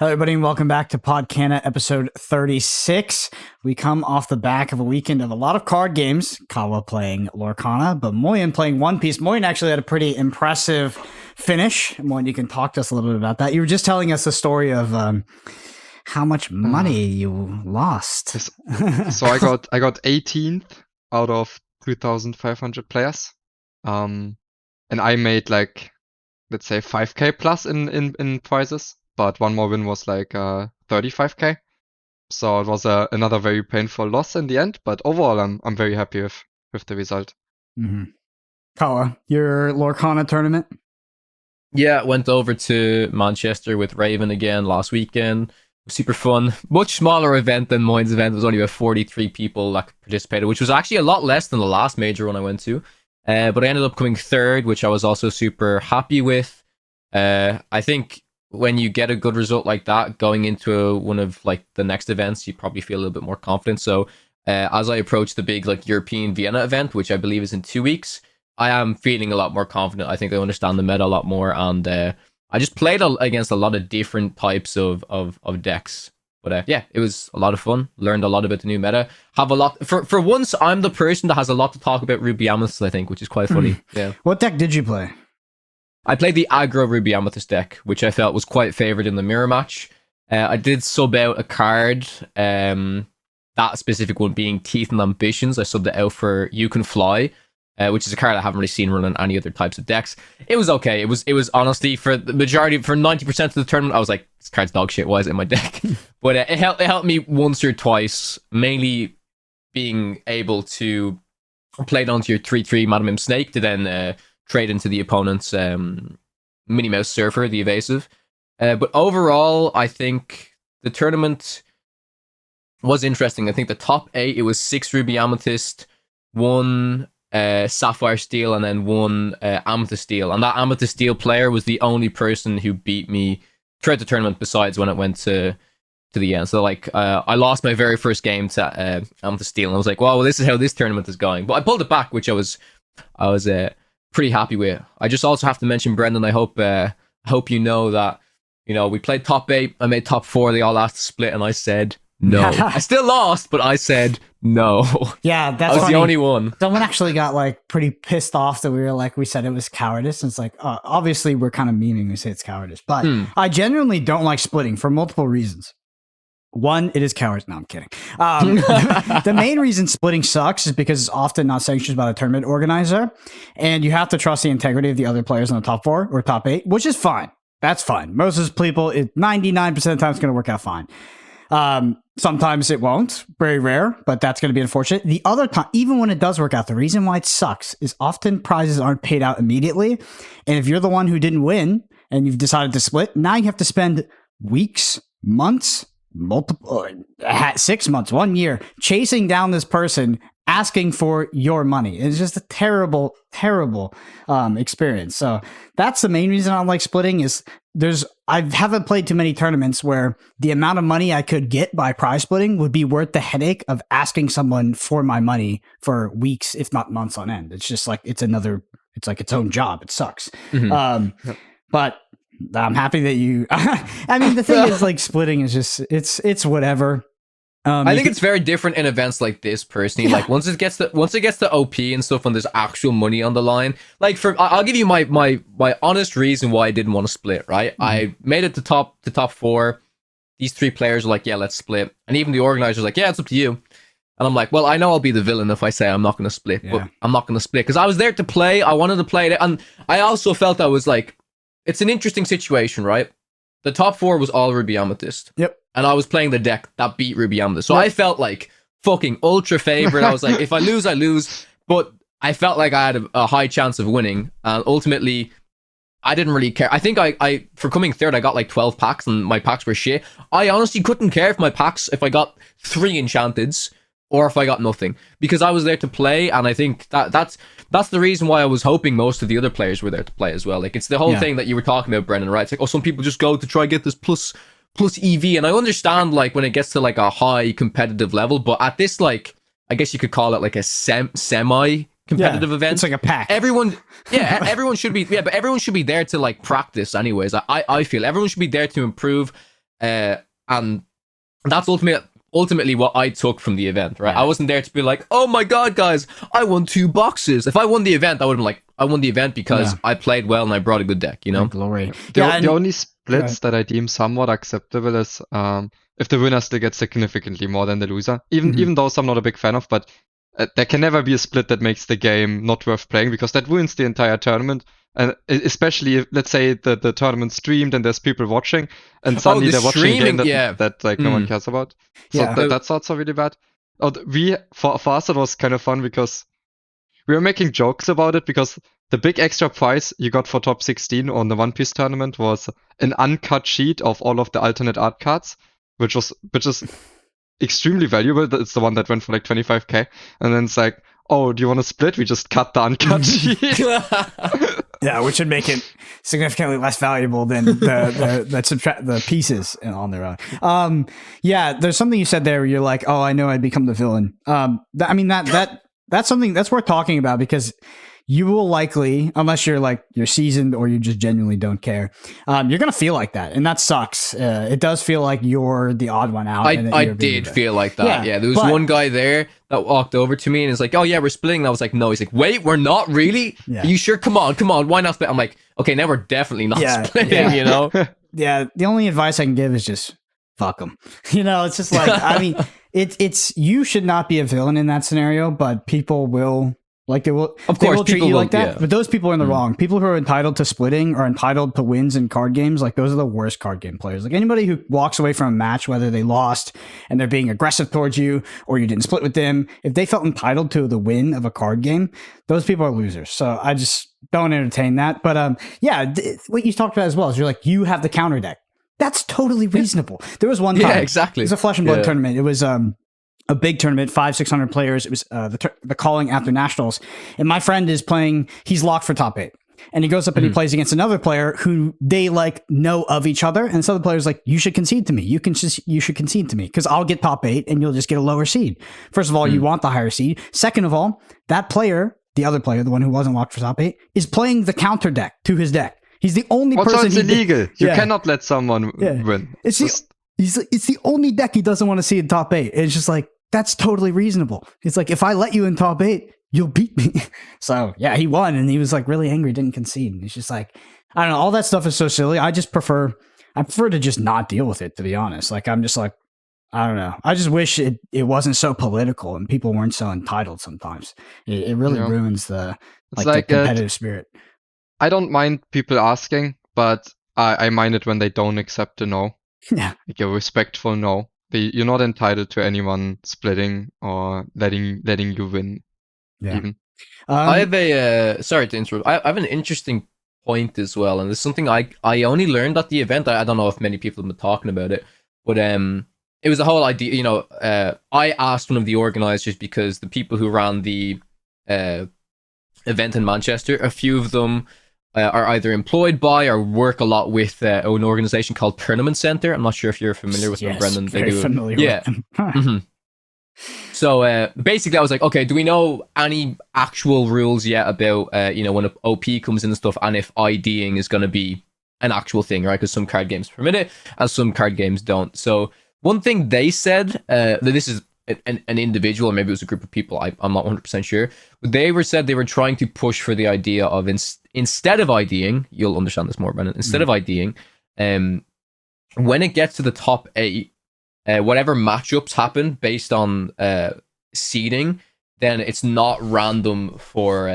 Hello, everybody, and welcome back to Podcana episode 36. We come off the back of a weekend of a lot of card games. Kawa playing Lorcana, but Moyen playing One Piece. Moyen actually had a pretty impressive finish. Moyen, you can talk to us a little bit about that. You were just telling us the story of how much money you lost. So I got 18th out of 2,500 players, and I made like, let's say 5k plus in prizes. But one more win was like 35k, so it was another very painful loss in the end. But overall, I'm very happy with the result. Mm-hmm. Kawa, your Lorcana tournament? Yeah, went over to Manchester with Raven again last weekend. Super fun. Much smaller event than Moyen's event. There was only about 43 people that participated, which was actually a lot less than the last major one I went to. But I ended up coming third, which I was also super happy with. I think when you get a good result like that, going into one of like the next events, you probably feel a little bit more confident. So as I approach the big like European Vienna event, which I believe is in 2 weeks, I am feeling a lot more confident. I think I understand the meta a lot more, and I just played against a lot of different types of decks. But yeah, it was a lot of fun. Learned a lot about the new meta. Have a lot for once. I'm the person that has a lot to talk about Ruby Amethyst, I think, which is quite funny. Yeah. What deck did you play? I played the Aggro Ruby Amethyst deck, which I felt was quite favored in the mirror match. I did sub out a card, that specific one being Teeth and Ambitions. I subbed it out for You Can Fly, which is a card I haven't really seen run in any other types of decks. It was okay. It was honestly, for the majority, for 90% of the tournament, I was like, this card's dog shit. Why is it in my deck? But it helped me once or twice, mainly being able to play down to your 3/3 Madam Im Snake to then trade into the opponent's Minnie Mouse Surfer, the evasive. But overall, I think the tournament was interesting. I think the top 8, it was 6 Ruby Amethyst, 1 Sapphire Steel, and then 1 Amethyst Steel. And that Amethyst Steel player was the only person who beat me throughout the tournament, besides when it went to the end. So like, I lost my very first game to Amethyst Steel, and I was like, well, this is how this tournament is going. But I pulled it back, which I was pretty happy with. I just also have to mention, Brendan, I hope you know that, you know, we played top 8, I made top 4, they all asked to split, and I said no. I still lost, but I said no. Yeah, that's I was funny. the only one. Someone actually got like pretty pissed off that we said it was cowardice. And it's like, obviously we're kind of memeing we say it's cowardice, but I genuinely don't like splitting for multiple reasons. One, it is cowards. No, I'm kidding. The main reason splitting sucks is because it's often not sanctioned by the tournament organizer, and you have to trust the integrity of the other players in the top 4 or top 8, which is fine. That's fine. Most of those people, 99% of the time, it's going to work out fine. Sometimes it won't. Very rare, but that's going to be unfortunate. The other time, even when it does work out, the reason why it sucks is often prizes aren't paid out immediately, and if you're the one who didn't win and you've decided to split, now you have to spend weeks, months, 6 months, 1 year chasing down this person asking for your money. It's just a terrible experience. So that's the main reason I don't like splitting. Is I haven't played too many tournaments where the amount of money I could get by prize splitting would be worth the headache of asking someone for my money for weeks, if not months on end. It's just like it's like its own job. It sucks. Mm-hmm. But I'm happy that you. I mean, the thing is, like, splitting is just it's whatever. I think it's very different in events like this, personally. Yeah. Like once it gets to OP and stuff, and there's actual money on the line. Like I'll give you my honest reason why I didn't want to split. Right, I made it to top 4. These 3 players were like, yeah, let's split, and even the organizers were like, yeah, it's up to you. And I'm like, well, I know I'll be the villain if I say I'm not going to split, but I'm not going to split because I was there to play. I wanted to play it, and I also felt I was like. It's an interesting situation, right? The top 4 was all Ruby Amethyst. Yep. And I was playing the deck that beat Ruby Amethyst. So I felt like fucking ultra favorite. I was like, if I lose, I lose. But I felt like I had a high chance of winning. And ultimately, I didn't really care. I think I for coming third, I got like 12 packs and my packs were shit. I honestly couldn't care if I got 3 enchanteds or if I got nothing, because I was there to play, and I think that's the reason why I was hoping most of the other players were there to play as well. Like, it's the whole thing that you were talking about, Brendan, right? It's like, oh, some people just go to try and get this plus EV, and I understand, like, when it gets to, like, a high competitive level, but at this, like, I guess you could call it, like, a semi competitive event. It's like a pack. Everyone should be, but everyone should be there to, like, practice anyways. I feel everyone should be there to improve. and that's ultimately what I took from the event, right? Yeah. I wasn't there to be like, oh my god, guys, I won 2 boxes. If I won the event, I would have been like, I won the event because I played well and I brought a good deck, you know? Glory. The only splits that I deem somewhat acceptable is if the winner still gets significantly more than the loser. Even those I'm not a big fan of, but there can never be a split that makes the game not worth playing, because that ruins the entire tournament. And especially if, let's say, the tournament streamed and there's people watching, and suddenly they're watching a game that like no one cares about. So that's also really bad. For us it was kind of fun because we were making jokes about it, because the big extra prize you got for top 16 on the One Piece tournament was an uncut sheet of all of the alternate art cards, which is extremely valuable. It's the one that went for like 25k, and then it's like, oh, do you want to split? We just cut the uncut sheet. Yeah, which would make it significantly less valuable than the pieces on their own. Yeah, there's something you said there where you're like, oh, I know I'd become the villain. That's something that's worth talking about, because you will likely, unless you're seasoned or you just genuinely don't care, you're gonna feel like that, and that sucks. It does feel like you're the odd one out. I did feel like that. Yeah, there was one guy there that walked over to me and is like, "Oh yeah, we're splitting." And I was like, "No." He's like, "Wait, we're not really? Yeah. Are you sure? Come on, why not split?" I'm like, "Okay, now we're definitely not splitting." Yeah. You know? Yeah. The only advice I can give is just fuck them. You know, it's just like, I mean, it's you should not be a villain in that scenario, but people will. Like they will treat you like that, yeah. But those people are in the wrong. People who are entitled to splitting are entitled to wins in card games. Like those are the worst card game players. Like anybody who walks away from a match, whether they lost and they're being aggressive towards you or you didn't split with them, if they felt entitled to the win of a card game, those people are losers. So I just don't entertain that. But what you talked about as well is you're like, you have the counter deck. That's totally reasonable. There was one time. Yeah, exactly. It was a Flesh and Blood tournament. It was a big tournament, 500-600 players. It was the calling after nationals, and my friend is playing. He's locked for top 8, and he goes up and he plays against another player who they like know of each other. And this other player's like, "You should concede to me. You should concede to me because I'll get top 8 and you'll just get a lower seed. First of all, you want the higher seed. Second of all, that player, the other player, the one who wasn't locked for top 8, is playing the counter deck to his deck. He's the only person. It's illegal. You cannot let someone win. It's the only deck he doesn't want to see in top 8. It's just like, that's totally reasonable. It's like, if I let you in top 8, you'll beat me. So yeah, he won, and he was like really angry, didn't concede. And he's just like, I don't know, all that stuff is so silly. I prefer to just not deal with it, to be honest. Like, I'm just like, I don't know. I just wish it wasn't so political and people weren't so entitled sometimes. It really ruins the competitive spirit. I don't mind people asking, but I mind it when they don't accept a no. Yeah. Like a respectful no. You're not entitled to anyone splitting or letting you win. Yeah. Even. I have a sorry to interrupt. I have an interesting point as well, and it's something I only learned at the event. I don't know if many people have been talking about it, but it was the whole idea. You know, I asked one of the organizers, because the people who ran the event in Manchester, a few of them are either employed by or work a lot with an organization called Tournament Center. I'm not sure if you're familiar with them, Brendan. Very familiar with them. Mm-hmm. So basically, I was like, okay, do we know any actual rules yet about when an OP comes in and stuff, and if IDing is going to be an actual thing, right? Because some card games permit it and some card games don't. So one thing they said, that this is an individual, or maybe it was a group of people, I'm not 100% sure, but they were trying to push for the idea of instead of IDing, you'll understand this more, Brennan, instead of IDing, when it gets to the top 8, whatever matchups happen based on seeding, then it's not random for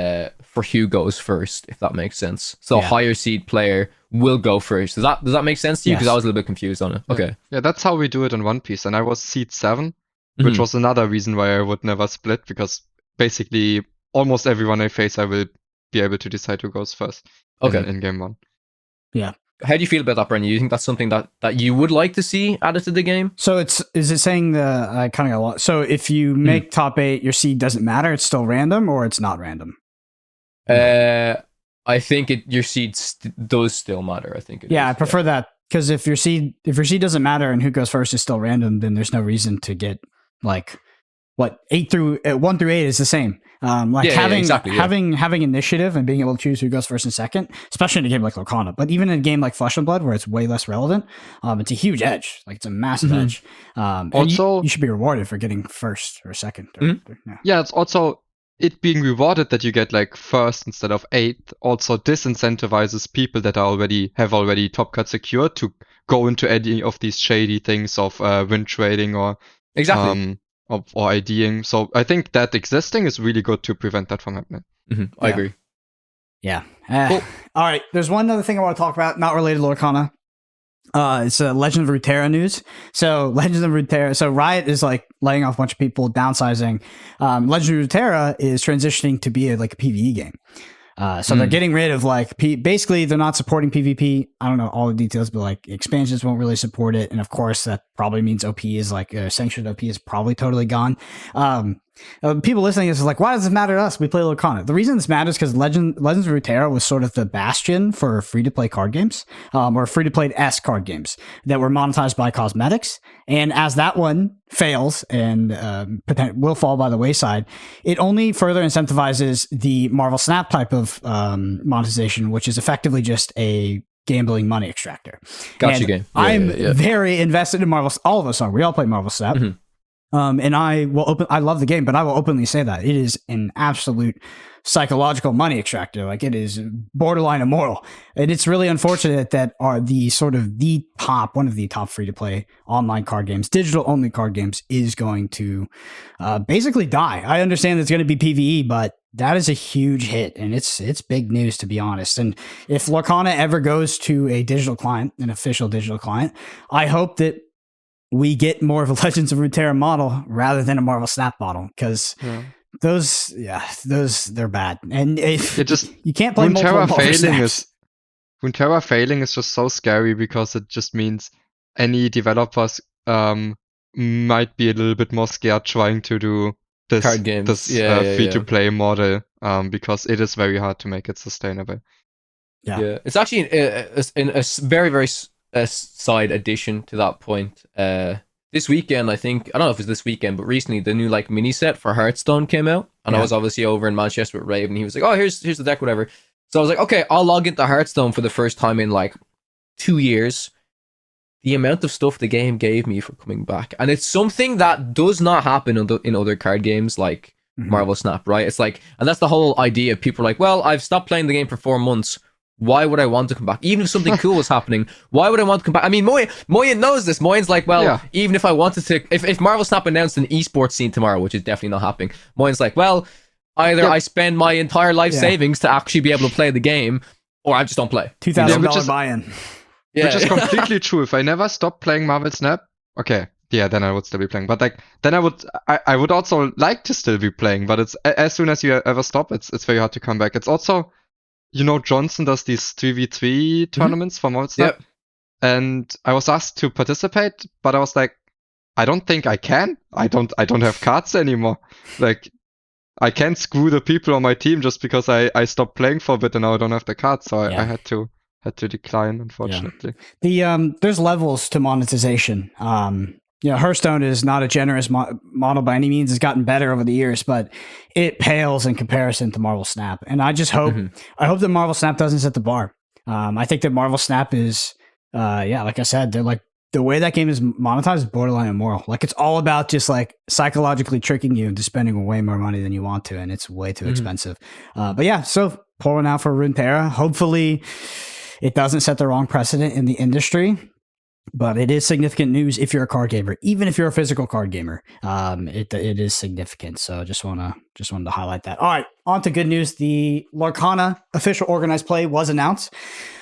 who goes first, if that makes sense. So a higher seed player will go first. Does that make sense to you? Because I was a little bit confused on it. Okay. Yeah, that's how we do it in One Piece, and I was seed 7, which was another reason why I would never split, because basically almost everyone I face, I will be able to decide who goes first in game 1. Yeah. How do you feel about that, Brendan? You think that's something that you would like to see added to the game? So is it saying I kind of got lost. So if you make top 8, your seed doesn't matter, it's still random, or it's not random? I think your seed does still matter. I think it is. I prefer that, because if your seed doesn't matter and who goes first is still random, then there's no reason to get like what 1 through 8 is the same. Having initiative and being able to choose who goes first and second, especially in a game like Lorcana, but even in a game like Flesh and Blood where it's way less relevant, it's a huge edge. Like it's a massive edge. Also, you should be rewarded for getting first or second. It's also it being rewarded that you get like first instead of 8th also disincentivizes people that have already top cut secured to go into any of these shady things of win trading or or IDing. So I think that existing is really good to prevent that from happening. I agree. Yeah. Cool. All right. There's one other thing I want to talk about, not related to Lorcana. It's Legend of Runeterra news. So Legends of Runeterra. So Riot is like laying off a bunch of people, downsizing. Legend of Runeterra is transitioning to be a PvE game. So they're getting rid of basically they're not supporting PvP. I don't know all the details, but like expansions won't really support it. And of course that probably means OP is sanctioned OP is probably totally gone. People listening is like, why does this matter to us? We play Lorcana. The reason this matters because Legends of Runeterra was sort of the bastion for free-to-play card games, or free-to-play-esque card games that were monetized by cosmetics. And as that one fails and will fall by the wayside, it only further incentivizes the Marvel Snap type of monetization, which is effectively just a gambling money extractor. Gotcha game. I'm very invested in Marvel. All of us are. We all play Marvel Snap. And I love the game, but I will openly say that it is an absolute psychological money extractor. Like it is borderline immoral. And it's really unfortunate that one of the top free to play online card games, digital only card games is going to basically die. I understand it's going to be PvE, but that is a huge hit and it's big news to be honest. And if Lorcana ever goes to a digital client, an official digital client, I hope that we get more of a Legends of Runeterra model rather than a Marvel Snap model because those they're bad. And if you can't play Runeterra failing is just so scary because it just means any developers might be a little bit more scared trying to do this card games. Free to play model because it is very hard to make it sustainable. Yeah. It's actually in a very, very side addition to that point. This weekend, I don't know if it was this weekend, but recently the new mini set for Hearthstone came out, and I was obviously over in Manchester with Raven. He was like, "Oh, here's the deck, whatever." So I was like, "Okay, I'll log into Hearthstone for the first time in 2 years." The amount of stuff the game gave me for coming back, and it's something that does not happen in other card games like Marvel Snap, right? It's and that's the whole idea. People are like, "Well, I've stopped playing the game for 4 months. Why would I want to come back? Even if something cool was happening, why would I want to come back?" I mean, Moyen knows this. Moyen's like, well, even if I wanted to, if Marvel Snap announced an esports scene tomorrow, which is definitely not happening, Moyen's like, well, either I spend my entire life savings to actually be able to play the game, or I just don't play. $2,000 buy-in. Which is completely true. If I never stopped playing Marvel Snap, okay, then I would still be playing. But then I would also like to still be playing. But it's as soon as you ever stop, it's very hard to come back. It's also, Johnson does these 3v3 tournaments for Marvel Snap. And I was asked to participate, but I was like, I don't think I can. I don't have cards anymore. I can't screw the people on my team just because I stopped playing for a bit and now I don't have the cards. So I had to decline, unfortunately. There's levels to monetization. Hearthstone is not a generous model by any means. It's gotten better over the years, but it pales in comparison to Marvel Snap. And I just hope, I hope that Marvel Snap doesn't set the bar. I think that Marvel Snap is, like I said, they're the way that game is monetized is borderline immoral. It's all about just psychologically tricking you into spending way more money than you want to, and it's way too expensive. So pour one out for Runeterra. Hopefully it doesn't set the wrong precedent in the industry. But it is significant news if you're a card gamer, even if you're a physical card gamer. It is significant. So just wanted to highlight that. All right, on to good news. The Lorcana official organized play was announced.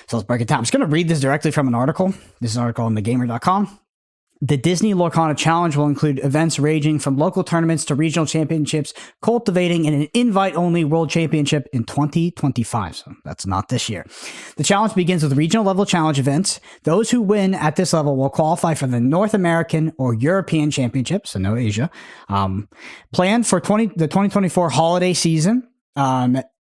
So let's break it down. I'm just going to read this directly from an article. This is an article on thegamer.com. The Disney Lorcana Challenge will include events ranging from local tournaments to regional championships, cultivating an invite-only world championship in 2025. So that's not this year. The challenge begins with regional level challenge events. Those who win at this level will qualify for the North American or European Championship, so no Asia, planned for the 2024 holiday season.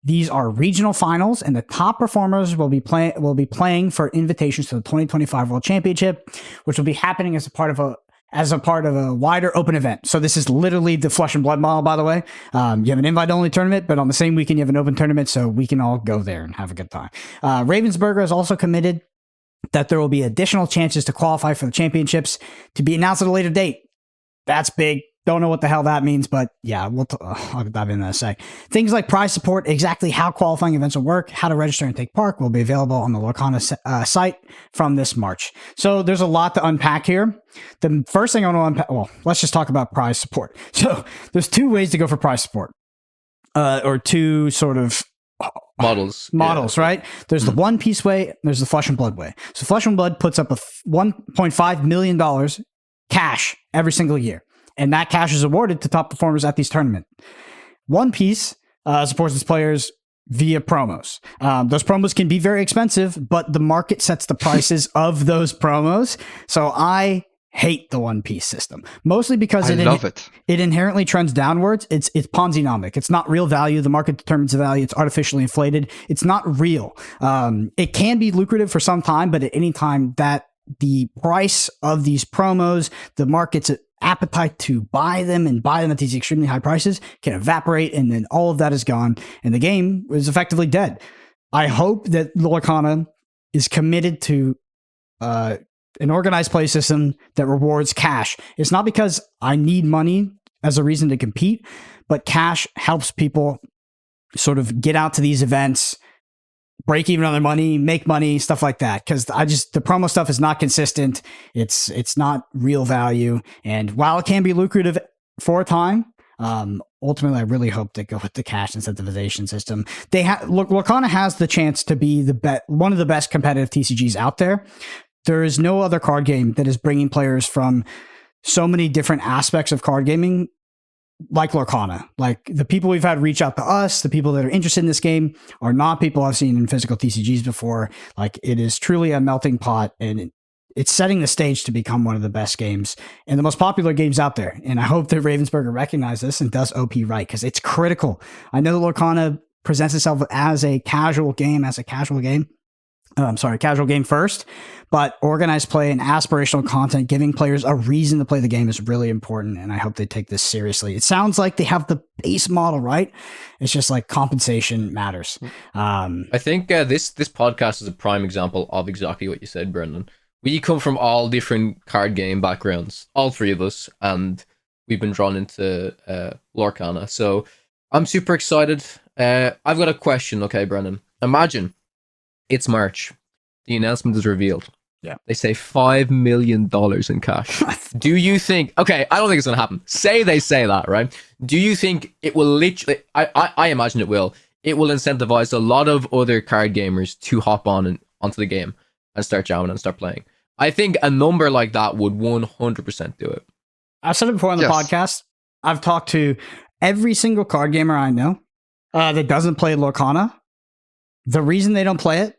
These are regional finals, and the top performers will be playing for invitations to the 2025 World Championship, which will be happening as a part of as a part of a wider open event. So this is literally the Flesh and Blood model, by the way. You have an invite-only tournament, but on the same weekend you have an open tournament, so we can all go there and have a good time. Ravensburger has also committed that there will be additional chances to qualify for the championships to be announced at a later date. That's big. Don't know what the hell that means, but yeah, I'll dive into that in a sec. Things like prize support, exactly how qualifying events will work, how to register and take part will be available on the Lorcana site from this March. So there's a lot to unpack here. The first thing I want to unpack, well, let's just talk about prize support. So there's two ways to go for prize support, or two sort of models, right? There's the One Piece way, there's the Flesh and Blood way. So Flesh and Blood puts up a $1.5 million cash every single year. And that cash is awarded to top performers at these tournaments. One Piece supports its players via promos. Those promos can be very expensive, but the market sets the prices of those promos. So I hate the One Piece system, mostly because it inherently trends downwards. It's Ponzi-nomic. It's not real value. The market determines the value. It's artificially inflated. It's not real. It can be lucrative for some time, but at any time that the price of these promos, the market's appetite to buy them at these extremely high prices can evaporate, and then all of that is gone, and the game is effectively dead. I hope that Lorcana is committed to an organized play system that rewards cash. It's not because I need money as a reason to compete, but cash helps people sort of get out to these events, break even on their money, make money, stuff like that. Because the promo stuff is not consistent. It's not real value. And while it can be lucrative for a time, ultimately, I really hope they go with the cash incentivization system. Lorcana has the chance to be one of the best competitive TCGs out there. There is no other card game that is bringing players from so many different aspects of card gaming like Lorcana. Like, the people we've had reach out to us, the people that are interested in this game are not people I've seen in physical TCGs before. Like, it is truly a melting pot, and it's setting the stage to become one of the best games and the most popular games out there. And I hope that Ravensburger recognizes this and does OP right, because it's critical. I know that Lorcana presents itself as a casual game casual game first, but organized play and aspirational content, giving players a reason to play the game, is really important, and I hope they take this seriously. It sounds like they have the base model right. It's just like compensation matters. I think this podcast is a prime example of exactly what you said, Brendan. We come from all different card game backgrounds, all three of us, and we've been drawn into Lorcana. So I'm super excited. I've got a question, okay, Brendan. Imagine it's March. The announcement is revealed. Yeah. They say $5 million in cash. Do you think... Okay, I don't think it's going to happen. Say they say that, right? Do you think it will literally... I imagine it will. It will incentivize a lot of other card gamers to hop onto the game and start jamming and start playing. I think a number like that would 100% do it. I've said it before on the podcast. I've talked to every single card gamer I know that doesn't play Lorcana. The reason they don't play it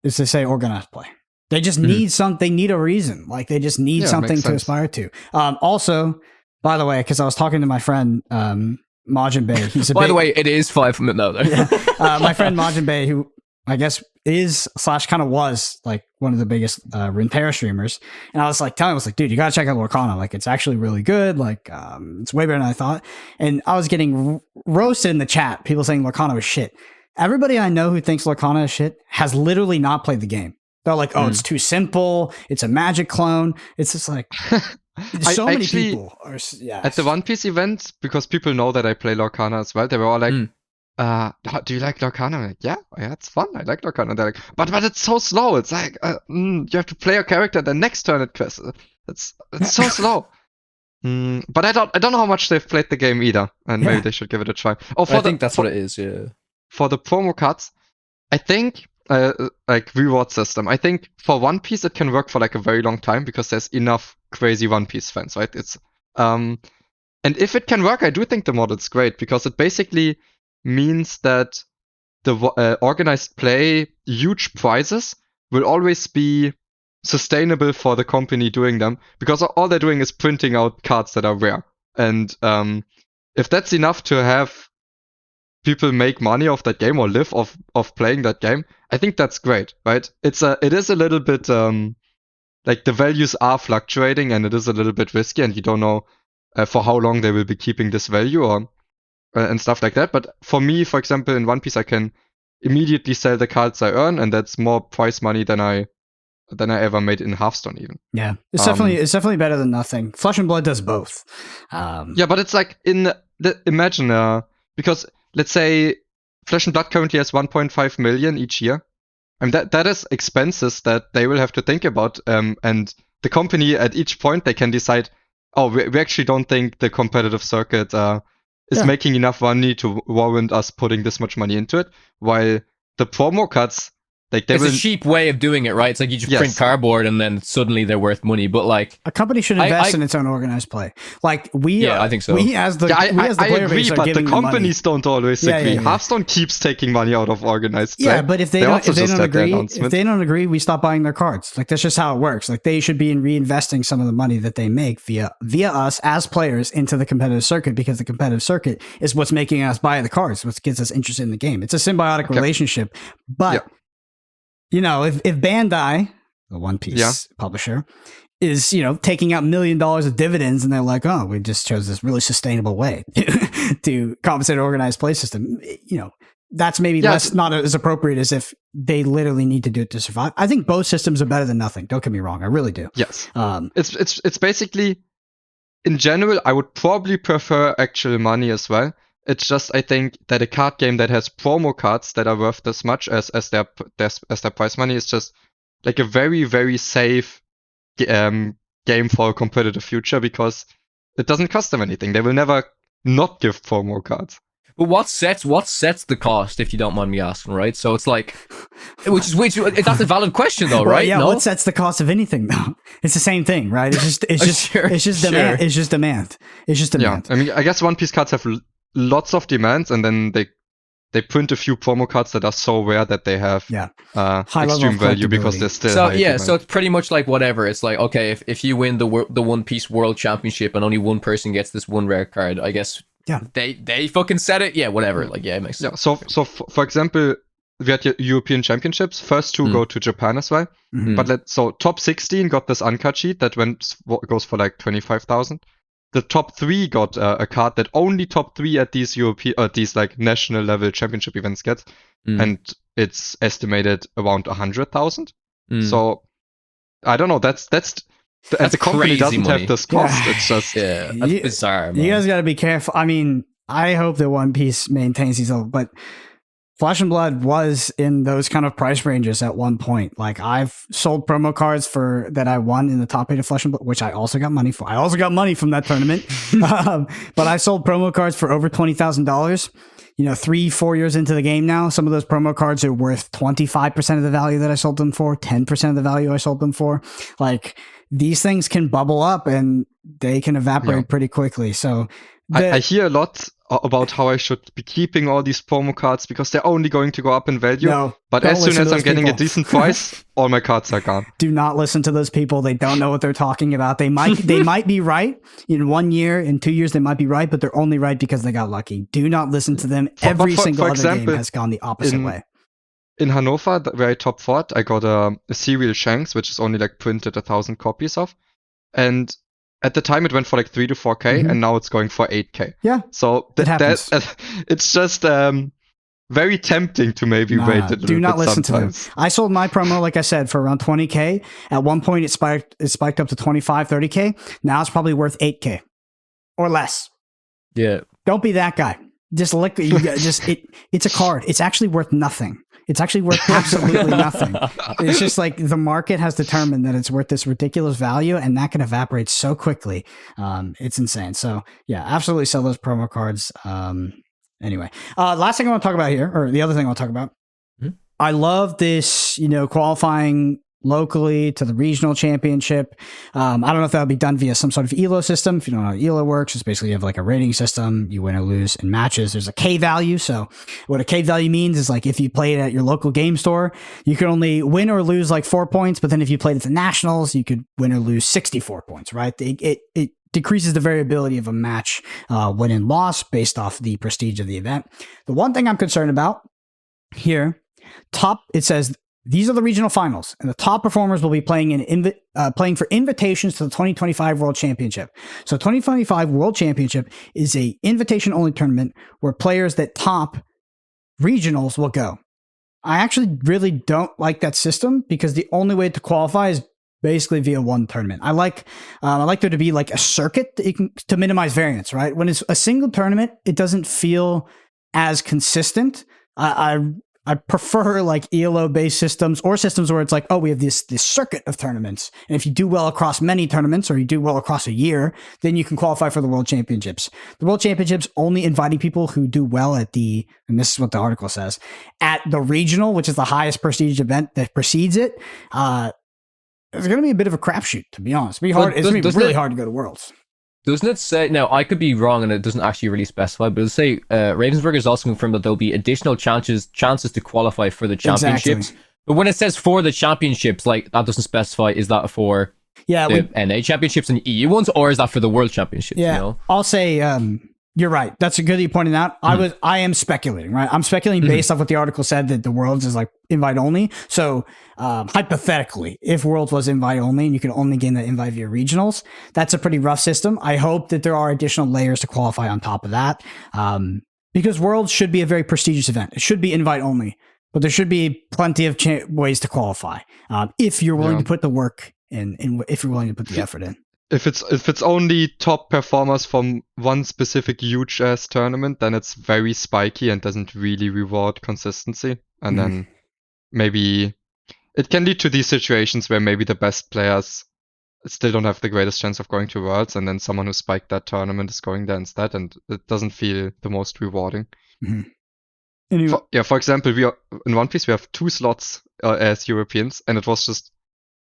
is to say organized play. They just need they need a reason. Like, they just need something to aspire to. Also, by the way, because I was talking to my friend Majin Bey. He's by the way, it is 5 minutes now. My friend Majin Bey, who I guess is / kind of was like one of the biggest Runeterra streamers. And I was like telling him, I was like, dude, you gotta check out Lorcana. Like, it's actually really good. Like, it's way better than I thought. And I was getting roasted in the chat. People saying Lorcana was shit. Everybody I know who thinks Lorcana is shit has literally not played the game. They're like, oh, it's too simple. It's a magic clone. It's just like, so many people are, at the One Piece event, because people know that I play Lorcana as well, they were all like, do you like Lorcana? I'm like, yeah, it's fun. I like Lorcana. They're like, but it's so slow. It's like, you have to play a character the next turn it quests. It's so slow. But I don't know how much they've played the game either, and maybe they should give it a try. I think that's what it is. Yeah. For the promo cards, I think like reward system. I think for One Piece it can work for like a very long time because there's enough crazy One Piece fans, right? It's and if it can work, I do think the model's great because it basically means that the organized play huge prizes will always be sustainable for the company doing them because all they're doing is printing out cards that are rare. And if that's enough to have people make money off that game or live off playing that game, I think that's great, right? It is a little bit like the values are fluctuating and it is a little bit risky, and you don't know for how long they will be keeping this value or and stuff like that. But for me, for example, in One Piece, I can immediately sell the cards I earn, and that's more prize money than I ever made in Hearthstone even. Yeah, it's definitely better than nothing. Flesh and Blood does both. Yeah, but it's like imagine because let's say Flesh and Blood currently has 1.5 million each year. I mean that is expenses that they will have to think about. And the company at each point they can decide, oh, we actually don't think the competitive circuit is making enough money to warrant us putting this much money into it. While the promo cards, like it's a cheap way of doing it, right? It's like you just print cardboard and then suddenly they're worth money. But like a company should invest in its own organized play. Like I think so. We as the player agree, base are but the giving companies don't always agree. Hearthstone keeps taking money out of organized play. Yeah, but if they don't agree, we stop buying their cards. Like that's just how it works. Like they should be reinvesting some of the money that they make via us as players into the competitive circuit, because the competitive circuit is what's making us buy the cards, what gets us interested in the game. It's a symbiotic relationship, but. You know, if Bandai, the One Piece publisher, is, taking out $1 million of dividends and they're like, oh, we just chose this really sustainable way to compensate an organized play system, that's maybe not as appropriate as if they literally need to do it to survive. I think both systems are better than nothing. Don't get me wrong. I really do. Yes. It's basically, in general, I would probably prefer actual money as well. It's just, I think that a card game that has promo cards that are worth as much as their prize money is just like a very, very safe game for a competitive future, because it doesn't cost them anything. They will never not give promo cards. But what sets the cost, if you don't mind me asking, right? So it's like, which that's a valid question though, right? Yeah. No? What sets the cost of anything though? It's the same thing, right? It's just demand. It's just demand. Yeah. I mean, I guess One Piece cards have lots of demands, and then they print a few promo cards that are so rare that they have extreme value because they're still so it's pretty much like whatever. It's like, okay, if you win the One Piece World Championship and only one person gets this one rare card, I guess they fucking said it. Yeah, whatever. Like, yeah, it makes sense. So for example, we had European Championships. First two go to Japan as well. Mm-hmm. But top 16 got this uncut sheet that goes for like 25,000. The top 3 got a card that only top 3 at these these like national level championship events get, and it's estimated around 100,000. So I don't know. That's and the company doesn't have this cost. It's just that's bizarre. Man. You guys got to be careful. I mean, I hope that One Piece maintains these levels, but Flesh and Blood was in those kind of price ranges at one point. Like I've sold promo cards that I won in the top 8 of Flesh and Blood, which I also got money for. I also got money from that tournament. But I sold promo cards for over $20,000. 3-4 years into the game now, some of those promo cards are worth 25% of the value that I sold them for, 10% of the value I sold them for. Like these things can bubble up and they can evaporate pretty quickly. So I hear a lot about how I should be keeping all these promo cards because they're only going to go up in value. No, but as soon as I'm getting a decent price, all my cards are gone. Do not listen to those people. They don't know what they're talking about. They might be right in 1 year, in 2 years they might be right, but they're only right because they got lucky. Do not listen to them. Every single other game has gone the opposite way. In Hanover, where I top fought, I got a serial Shanks, which is only like printed 1,000 copies of, and at the time, it went for like 3 to 4K, and now it's going for 8K. Yeah, so it's just very tempting to maybe wait a little bit. Do not listen sometimes. to them. I sold my promo, like I said, for around 20K. At one point, it spiked up to 25, 30K. Now it's probably worth 8K or less. Yeah. Don't be that guy. Just look. It's a card. It's actually worth nothing. It's actually worth absolutely nothing. It's just like the market has determined that it's worth this ridiculous value, and that can evaporate so quickly. It's insane. So yeah, absolutely sell those promo cards. Anyway, last thing I want to talk about here, or the other thing I'll talk about. I love this, qualifying locally to the regional championship. I don't know if that'll be done via some sort of ELO system. If you don't know how ELO works, it's basically you have like a rating system. You win or lose in matches. There's a K value. So what a K value means is like if you played at your local game store, you could only win or lose like 4 points. But then if you played at the nationals, you could win or lose 64 points, right? It decreases the variability of a match win and loss based off the prestige of the event. The one thing I'm concerned about here, it says these are the regional finals, and the top performers will be playing playing for invitations to the 2025 World Championship. So 2025 World Championship is a invitation-only tournament where players that top regionals will go. I actually really don't like that system because the only way to qualify is basically via one tournament. I like there to be like a circuit that you can, to minimize variance, right? When it's a single tournament, it doesn't feel as consistent. I prefer like ELO-based systems or systems where it's like, oh, we have this circuit of tournaments. And if you do well across many tournaments or you do well across a year, then you can qualify for the World Championships. The World Championships only inviting people who do well at and this is what the article says, at the regional, which is the highest prestige event that precedes it. It's going to be a bit of a crapshoot, to be honest. It's going to be really hard to go to Worlds. Doesn't it say, now I could be wrong and it doesn't actually really specify, but it'll say Ravensburger is also confirmed that there'll be additional chances to qualify for the championships. Exactly. But when it says for the championships, like that doesn't specify, is that for the NA championships and EU ones, or is that for the world championships? Yeah, you know? I'll say you're right. That's a good that you pointed out. I am speculating, right? I'm speculating based off what the article said that the Worlds is like invite only. So hypothetically, if Worlds was invite only and you can only gain that invite via regionals, that's a pretty rough system. I hope that there are additional layers to qualify on top of that, because Worlds should be a very prestigious event. It should be invite only, but there should be plenty of ways to qualify if you're willing to put the work in, if you're willing to put the effort in. If it's only top performers from one specific huge ass tournament, then it's very spiky and doesn't really reward consistency. And then maybe it can lead to these situations where maybe the best players still don't have the greatest chance of going to Worlds, and then someone who spiked that tournament is going there instead, and it doesn't feel the most rewarding. For example, in One Piece we have 2 slots as Europeans, and it was just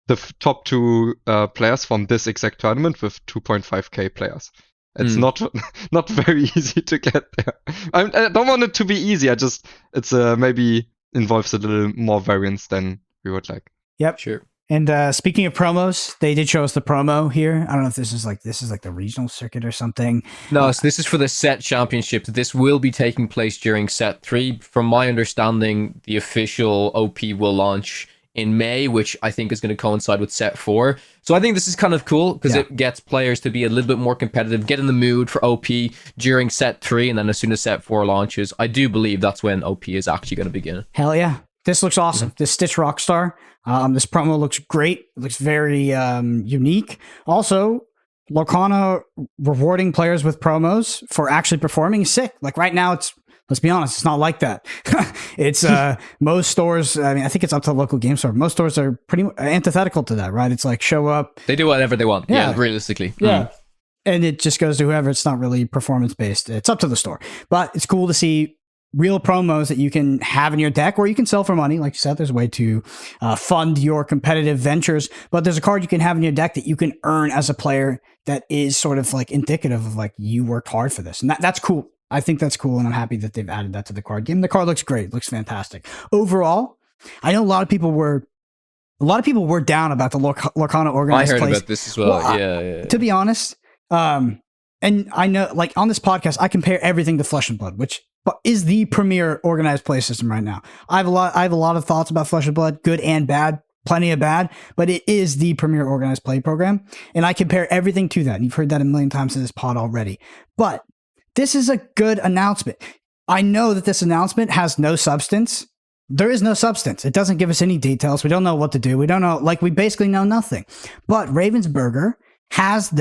the top 2 players from this exact tournament with 2.5k players. It's not very easy to get there. I don't want it to be easy. It's maybe involves a little more variance than we would like. Yep, sure. And speaking of promos, they did show us the promo here. I don't know if this is like the regional circuit or something. No, so this is for the set championships. This will be taking place during set 3. From my understanding, the official OP will launch in May, which I think is going to coincide with set 4. So I think this is kind of cool because it gets players to be a little bit more competitive, get in the mood for OP during set 3, and then as soon as set 4 launches, I do believe that's when OP is actually going to begin. Hell yeah. This looks awesome. This Stitch Rockstar. This promo looks great. It looks very unique. Also, Lorcana rewarding players with promos for actually performing is sick. Like right now, let's be honest, it's not like that. It's most stores, I mean, I think it's up to the local game store. Most stores are pretty antithetical to that, right? It's like show up. They do whatever they want. Yeah, realistically. Yeah. And it just goes to whoever. It's not really performance based. It's up to the store. But it's cool to see real promos that you can have in your deck, or you can sell for money. Like you said, there's a way to fund your competitive ventures, but there's a card you can have in your deck that you can earn as a player that is sort of like indicative of like you worked hard for this. And that's cool. I think that's cool. And I'm happy that they've added that to the card game. The card looks great. It looks fantastic. Overall, I know a lot of people were down about the Lorcana organized place. I heard about this as well. Yeah. To be honest, and I know like on this podcast, I compare everything to Flesh and Blood, which is the premier organized play system right now. I have a lot of thoughts about Flesh and Blood, good and bad, plenty of bad, but it is the premier organized play program. And I compare everything to that. And you've heard that a million times in this pod already. But this is a good announcement. I know that this announcement has no substance. There is no substance. It doesn't give us any details. We don't know what to do. We don't know, like we basically know nothing. But Ravensburger has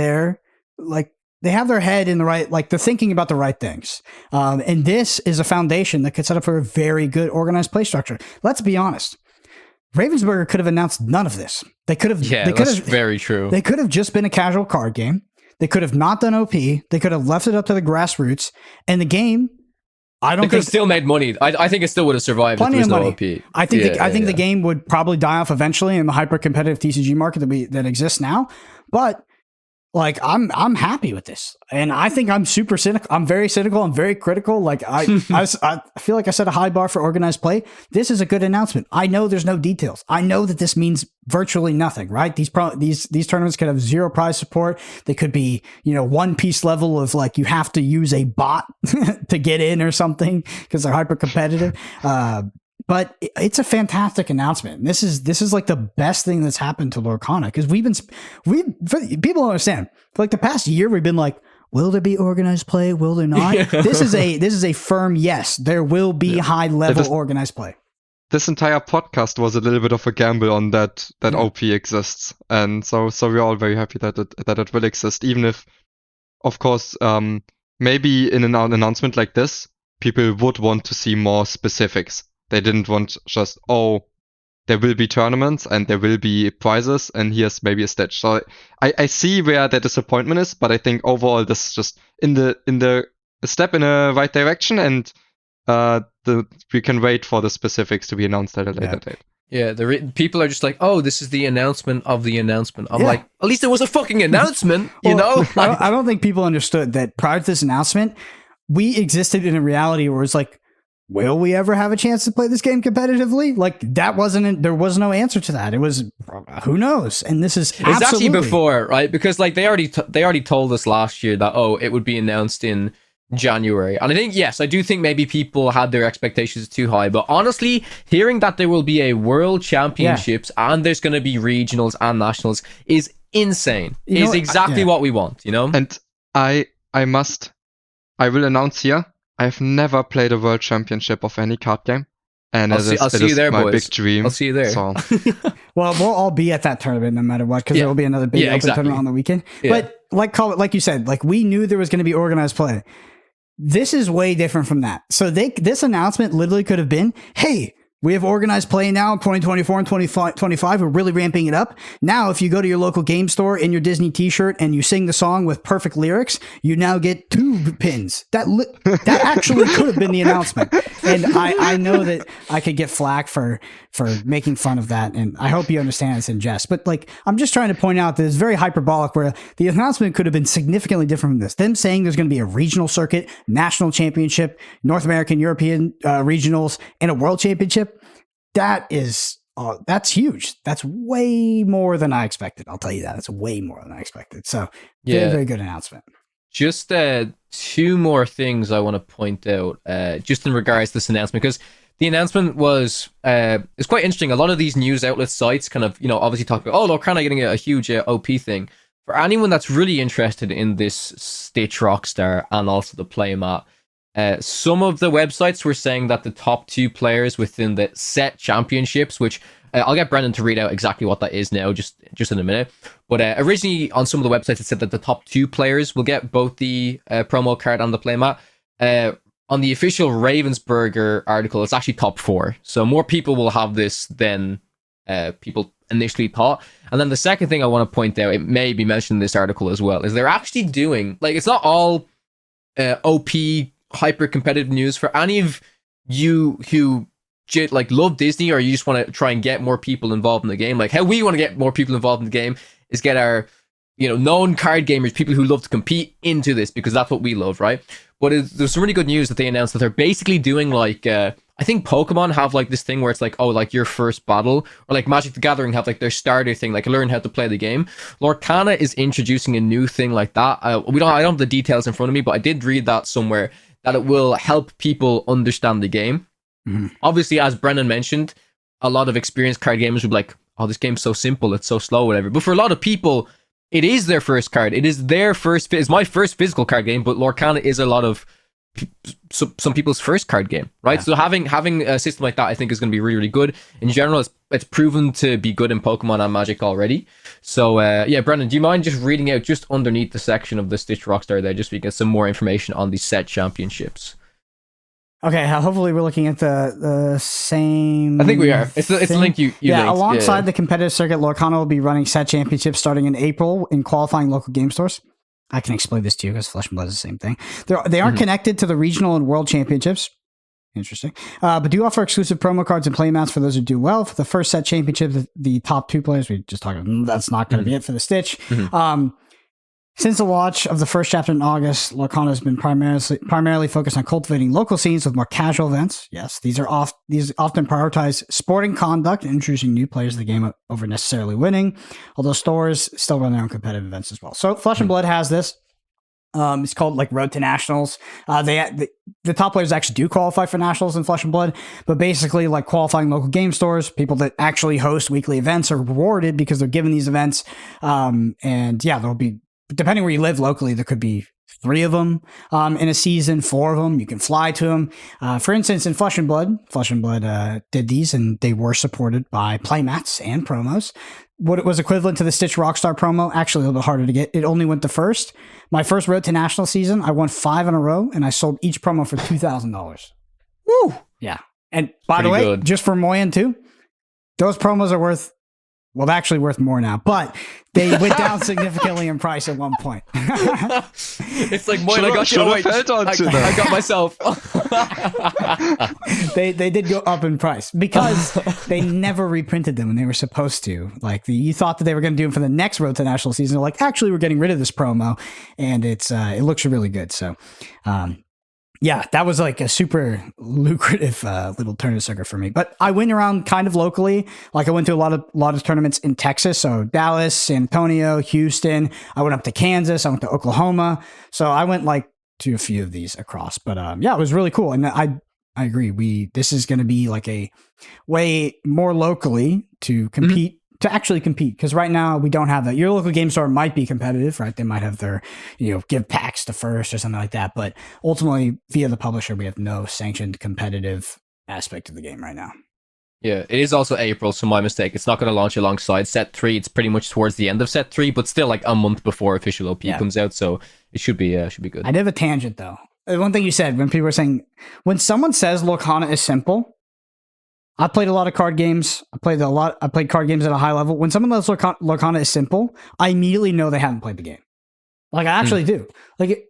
they have their head in the right, like they're thinking about the right things. And this is a foundation that could set up for a very good organized play structure. Let's be honest. Ravensburger could have announced none of this. They could have. Yeah, that's very true. They could have just been a casual card game. They could have not done OP. They could have left it up to the grassroots. And the game, I don't think... They could have still made money. I think it still would have survived if there was no OP. I think the game would probably die off eventually in the hyper-competitive TCG market that exists now. But like I'm happy with this, and I think I'm super cynical. I'm very cynical. I'm very critical. Like I feel like I set a high bar for organized play. This is a good announcement. I know there's no details. I know that this means virtually nothing. Right? These tournaments could have zero prize support. They could be One Piece level of like you have to use a bot to get in or something because they're hyper competitive. But But it's a fantastic announcement. This is like the best thing that's happened to Lorcana, because people don't understand. For like the past year, we've been like, will there be organized play? Will there not? This is a firm yes. There will be high level organized play. This entire podcast was a little bit of a gamble on that OP exists, and so we're all very happy that it will exist, even if, of course, maybe in an announcement like this, people would want to see more specifics. They didn't want just, there will be tournaments and there will be prizes and here's maybe a stage. So I see where the disappointment is, but I think overall this is just in the a step in a right direction, and we can wait for the specifics to be announced at a later date. Yeah, people are just like, oh, this is the announcement of the announcement. I'm like, at least there was a fucking announcement, you know? I don't think people understood that prior to this announcement, we existed in a reality where it's like, will we ever have a chance to play this game competitively? Like, there was no answer to that. It was, who knows? And this is absolutely... It's actually before, right? Because like they already told us last year that, it would be announced in January. And I think, yes, I do think maybe people had their expectations too high. But honestly, hearing that there will be a World Championships and there's going to be regionals and nationals is insane. Is exactly what we want, you know? And I will announce here, I've never played a World Championship of any card game. And I'll see you there, my boys. big dream. I'll see you there. So. Well, we'll all be at that tournament no matter what, because there will be another big open tournament on the weekend. Yeah. But like you said, like we knew there was going to be organized play. This is way different from that. So this announcement literally could have been, hey, we have organized play now in 2024 and 2025. We're really ramping it up. Now, if you go to your local game store in your Disney t-shirt and you sing the song with perfect lyrics, you now get 2 pins. That actually could have been the announcement. And I know that I could get flack for making fun of that. And I hope you understand it's in jest. But like, I'm just trying to point out that it's very hyperbolic, where the announcement could have been significantly different from this. Them saying there's going to be a regional circuit, national championship, North American, European regionals, and a world championship. That's huge. That's way more than I expected. I'll tell you that. It's way more than I expected. So very, very good announcement. Just 2 more things I want to point out just in regards to this announcement, because the announcement was it's quite interesting. A lot of these news outlet sites kind of, obviously talk about, Lorcana getting a huge OP thing. For anyone that's really interested in this Stitch Rockstar and also the playmat, some of the websites were saying that the top 2 players within the set championships, which I'll get Brendan to read out exactly what that is now, just in a minute. But originally on some of the websites, it said that the top 2 players will get both the promo card and the playmat. On the official Ravensburger article, it's actually top 4. So more people will have this than people initially thought. And then the second thing I want to point out, it may be mentioned in this article as well, is they're actually doing, like, it's not all OP hyper competitive news. For any of you who like love Disney, or you just want to try and get more people involved in the game, like how we want to get more people involved in the game is get our known card gamers, people who love to compete, into this, because that's what we love, right? But there's some really good news that they announced that they're basically doing like I think Pokemon have like this thing where it's like, like your first battle, or like Magic the Gathering have like their starter thing, like learn how to play the game. Lorcana is introducing a new thing like that. I don't have the details in front of me, but I did read that somewhere, that it will help people understand the game. Mm-hmm. Obviously, as Brennan mentioned, a lot of experienced card gamers will be like, this game's so simple, it's so slow, whatever. But for a lot of people, it is their first card. It is their first. It's my first physical card game, but Lorcana is a lot of some people's first card game, right? Yeah. So having a system like that, I think, is going to be really, really good. In general, it's proven to be good in Pokemon and Magic already. So Brendan, do you mind just reading out just underneath the section of the Stitch Rockstar there, just so we get some more information on the set championships? Okay, hopefully we're looking at the same. I think we are. It's the link you linked. Alongside the competitive circuit, Lorcana will be running set championships starting in April in qualifying local game stores. I can explain this to you because Flesh and Blood is the same thing. They aren't connected to the regional and world championships. Interesting. But do offer exclusive promo cards and playmats for those who do well. For the first set championship, the top 2 players, we just talked about, that's not going to be it for the Stitch. Since the launch of the first chapter in August, Lorcana has been primarily focused on cultivating local scenes with more casual events. Yes, these often prioritize sporting conduct and introducing new players to the game over necessarily winning, although stores still run their own competitive events as well. So Flesh and Blood has this. It's called like Road to Nationals. The top players actually do qualify for nationals in Flesh and Blood, but basically like qualifying local game stores, people that actually host weekly events are rewarded because they're given these events. And yeah, there'll be, depending where you live locally, there could be 3 of them in a season, 4 of them. You can fly to them. For instance, in Flesh and Blood did these, and they were supported by playmats and promos. What it was equivalent to the Stitch Rockstar promo, actually a little bit harder to get. It only went to first. My first Road to National season, I won 5 in a row, and I sold each promo for $2,000. Woo! Yeah. And by the Pretty way, good. just for Moyen too, those promos are worth, well, they're actually worth more now, but they went down significantly in price at one point. It's like, Moyen, I got you. Should've Wait, held on to that. I got myself. They did go up in price because they never reprinted them when they were supposed to. Like you thought that they were going to do them for the next Road to National season. They're like, actually, we're getting rid of this promo, and it looks really good. So, yeah, that was like a super lucrative little tournament circuit for me. But I went around kind of locally. Like I went to a lot of tournaments in Texas, so Dallas, San Antonio, Houston. I went up to Kansas. I went to Oklahoma. So I went like to a few of these across. But yeah, it was really cool. And I agree. This is going to be like a way more locally to compete. To actually compete, because right now we don't have that. Your local game store might be competitive, right? They might have their, give packs to first or something like that. But ultimately, via the publisher, we have no sanctioned competitive aspect of the game right now. Yeah, it is also April, so my mistake. It's not going to launch alongside Set 3. It's pretty much towards the end of Set 3, but still like a month before official OP comes out, so it should be good. I did have a tangent, though. One thing you said, when people were saying, when someone says Lorcana is simple, I played a lot of card games. I played card games at a high level. When someone says Lorcana is simple, I immediately know they haven't played the game. Like, I actually do. Like,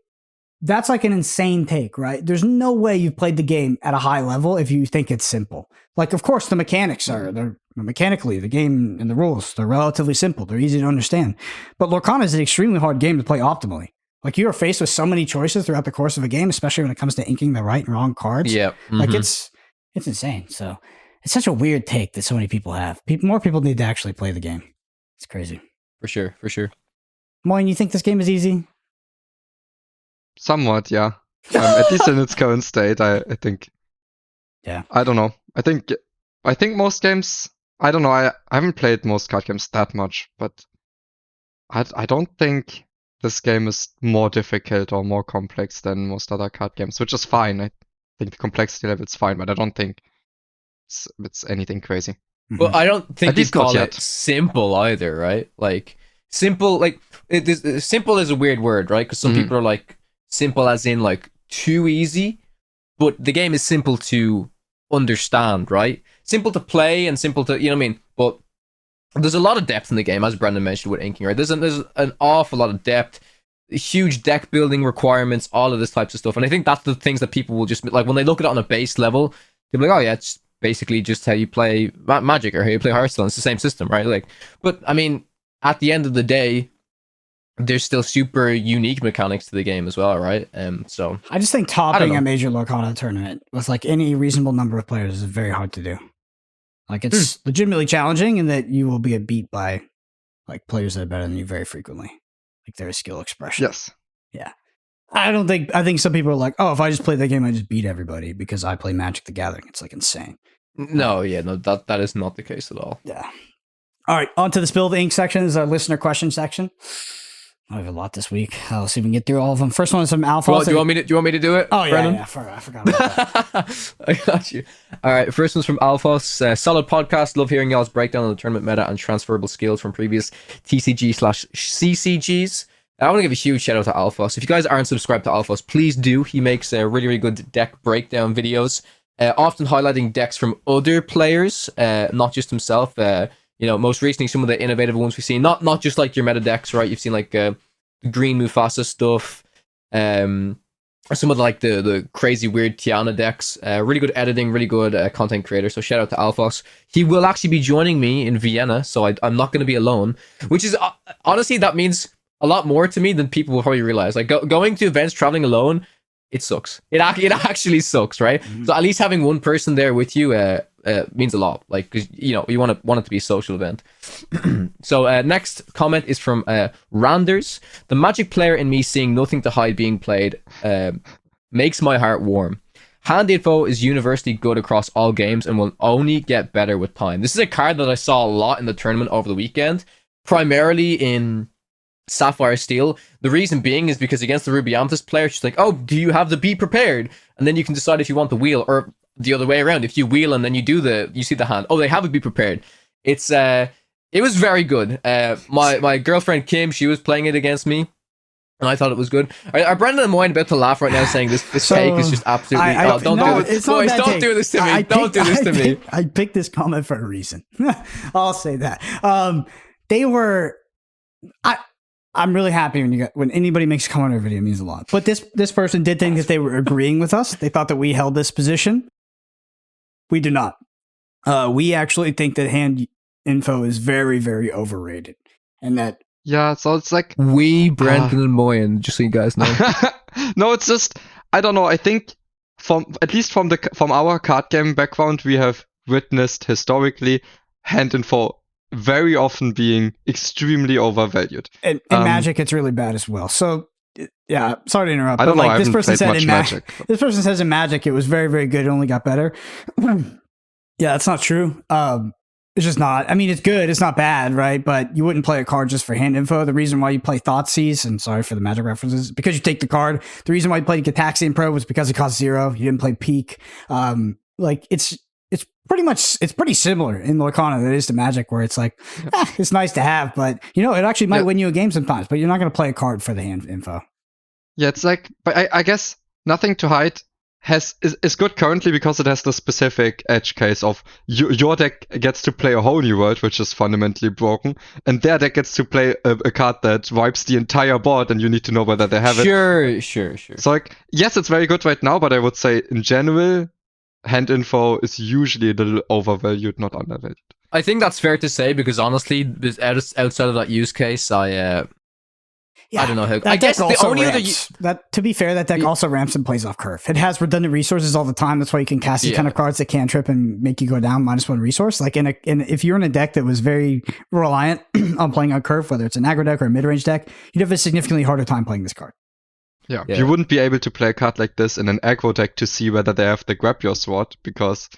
that's like an insane take, right? There's no way you've played the game at a high level if you think it's simple. Like, of course, the mechanics they're mechanically, the game and the rules, they're relatively simple. They're easy to understand. But Lorcana is an extremely hard game to play optimally. Like, you are faced with so many choices throughout the course of a game, especially when it comes to inking the right and wrong cards. Yeah. Like, it's insane. So it's such a weird take that so many people have. More people need to actually play the game. It's crazy. For sure. Moyen, you think this game is easy? Somewhat, yeah. At least in its current state, I think. Yeah. I don't know. I think most games, I don't know, I haven't played most card games that much, but I don't think this game is more difficult or more complex than most other card games, which is fine. I think the complexity level is fine, but I don't think it's anything crazy. Well, I don't think you call yet. it simple either, right? Like, simple, like, simple is a weird word, right? Because some people are like, simple as in, like, too easy, but the game is simple to understand, right? Simple to play and simple to, you know what I mean? But there's a lot of depth in the game, as Brendan mentioned with inking, right? There's an awful lot of depth, huge deck building requirements, all of this types of stuff. And I think that's the things that people will just, like, when they look at it on a base level, they'll be like, oh yeah, it's basically just how you play Magic or how you play Hearthstone. It's the same system, right? Like, but I mean, at the end of the day, there's still super unique mechanics to the game as well, right? So I just think topping a major Lorcana tournament with like any reasonable number of players is very hard to do. Like, it's legitimately challenging, in that you will be beat by like players that are better than you very frequently. Like, their skill expression. Yes. Yeah. I think some people are like, oh, if I just play that game, I just beat everybody because I play Magic the Gathering. It's like insane. No, that is not the case at all. Yeah. All right, on to the Spill the Ink section. This is our listener question section. I have a lot this week. I'll see if we can get through all of them. First one is from Alpha. Well, do you want me to do it? Oh, yeah, Brennan? I forgot about that. I got you. All right, first one's from Alphos. Solid podcast. Love hearing y'all's breakdown of the tournament meta and transferable skills from previous TCG/CCGs. I want to give a huge shout out to Alphos. If you guys aren't subscribed to Alphos, please do. He makes really, really good deck breakdown videos, often highlighting decks from other players, not just himself. Most recently, some of the innovative ones we've seen, not just like your meta decks, right? You've seen like green Mufasa stuff, or some of the crazy weird Tiana decks. Really good editing, really good content creator. So shout out to Alphos. He will actually be joining me in Vienna, so I'm not going to be alone, which is honestly, that means a lot more to me than people will probably realize. Like, going to events, traveling alone, it sucks. It actually sucks, right? So at least having one person there with you means a lot. Like, 'cause, you know, you want it to be a social event. So next comment is from Randers. The Magic player in me seeing nothing to hide being played makes my heart warm. Hand info is universally good across all games and will only get better with time. This is a card that I saw a lot in the tournament over the weekend, primarily in Sapphire Steel. The reason being is because against the Ruby Amethyst player, she's like, oh, do you have the be prepared? And then you can decide if you want the wheel, or the other way around. If you wheel and then you see the hand, oh, they have a be prepared. It was very good. My girlfriend Kim, she was playing it against me, and I thought it was good. Are Brendan and Moyen about to laugh right now, saying this take is just absolutely... don't do this. Boys, don't do this to me. Don't do this to me. I picked this comment for a reason. I'll say that. They were... I'm really happy when anybody makes a comment on a video. It means a lot. But this person did think that they were agreeing with us. They thought that we held this position. We do not. We actually think that hand info is very, very overrated. And that... Yeah, so it's like... Brendan and Moyen, just so you guys know. No, it's just... I don't know. I think, at least from our card game background, we have witnessed historically hand info very often being extremely overvalued. And Magic, it's really bad as well. So, yeah, sorry to interrupt. I don't know. I this person said in Magic. This person says in Magic it was very, very good. It only got better. Yeah, that's not true. It's just not. I mean, it's good. It's not bad, right? But you wouldn't play a card just for hand info. The reason why you play Thoughtseize, and sorry for the Magic references, because you take the card. The reason why you played Tactician Pro was because it cost 0. You didn't play Peak. It's pretty similar in Lorcana that it is to Magic, where it's like, it's nice to have, but it actually might win you a game sometimes, but you're not going to play a card for the hand info. Yeah, it's like, but I guess Nothing to Hide is good currently because it has the specific edge case of your deck gets to play a whole new world, which is fundamentally broken, and their deck gets to play a card that wipes the entire board, and you need to know whether they have it. Sure. So like, yes, it's very good right now, but I would say in general, hand info is usually a little overvalued, not undervalued. I think that's fair to say, because honestly, outside of that use case, I don't know how. I guess the only to be fair, that deck also ramps and plays off curve. It has redundant resources all the time. That's why you can cast a ton of cards that can trip and make you go down -1 resource. Like if you're in a deck that was very reliant on playing on curve, whether it's an aggro deck or a mid-range deck, you'd have a significantly harder time playing this card. Yeah, you wouldn't be able to play a card like this in an aggro deck to see whether they have the Grab Your Sword, because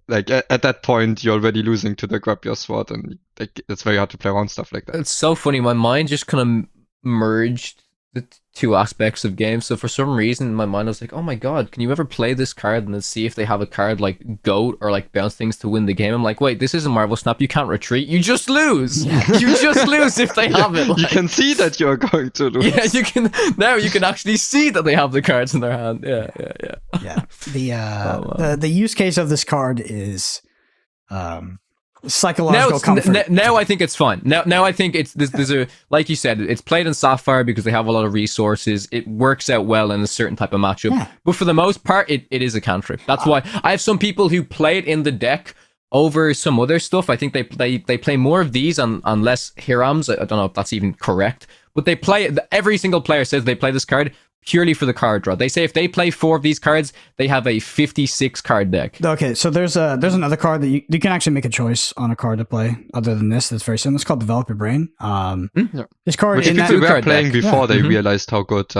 like at that point you're already losing to the Grab Your Sword, and like, it's very hard to play around stuff like that. It's so funny. My mind just kind of merged the two aspects of games. So for some reason in my mind I was like, oh my god, can you ever play this card and then see if they have a card like Goat or like Bounce Things to win the game? I'm like, wait, this isn't Marvel Snap. You can't retreat. You just lose. You just lose if they have it. Like, you can see that you're going to lose. Yeah, you can. Now you can actually see that they have the cards in their hand. Yeah. The use case of this card is psychological comfort. Now I think it's fun. Now I think there's a, like you said, it's played in Sapphire because they have a lot of resources. It works out well in a certain type of matchup. Yeah. But for the most part, it is a cantrip. That's why I have some people who play it in the deck over some other stuff. I think they play more of these on less Hirams. I don't know if that's even correct. But they play, every single player says they play this card purely for the card draw. They say if they play 4 of these cards, they have a 56 card deck. Okay, so there's another card that you can actually make a choice on a card to play other than this. That's very similar. It's called Develop Your Brain. This card, which people were playing before they realized how good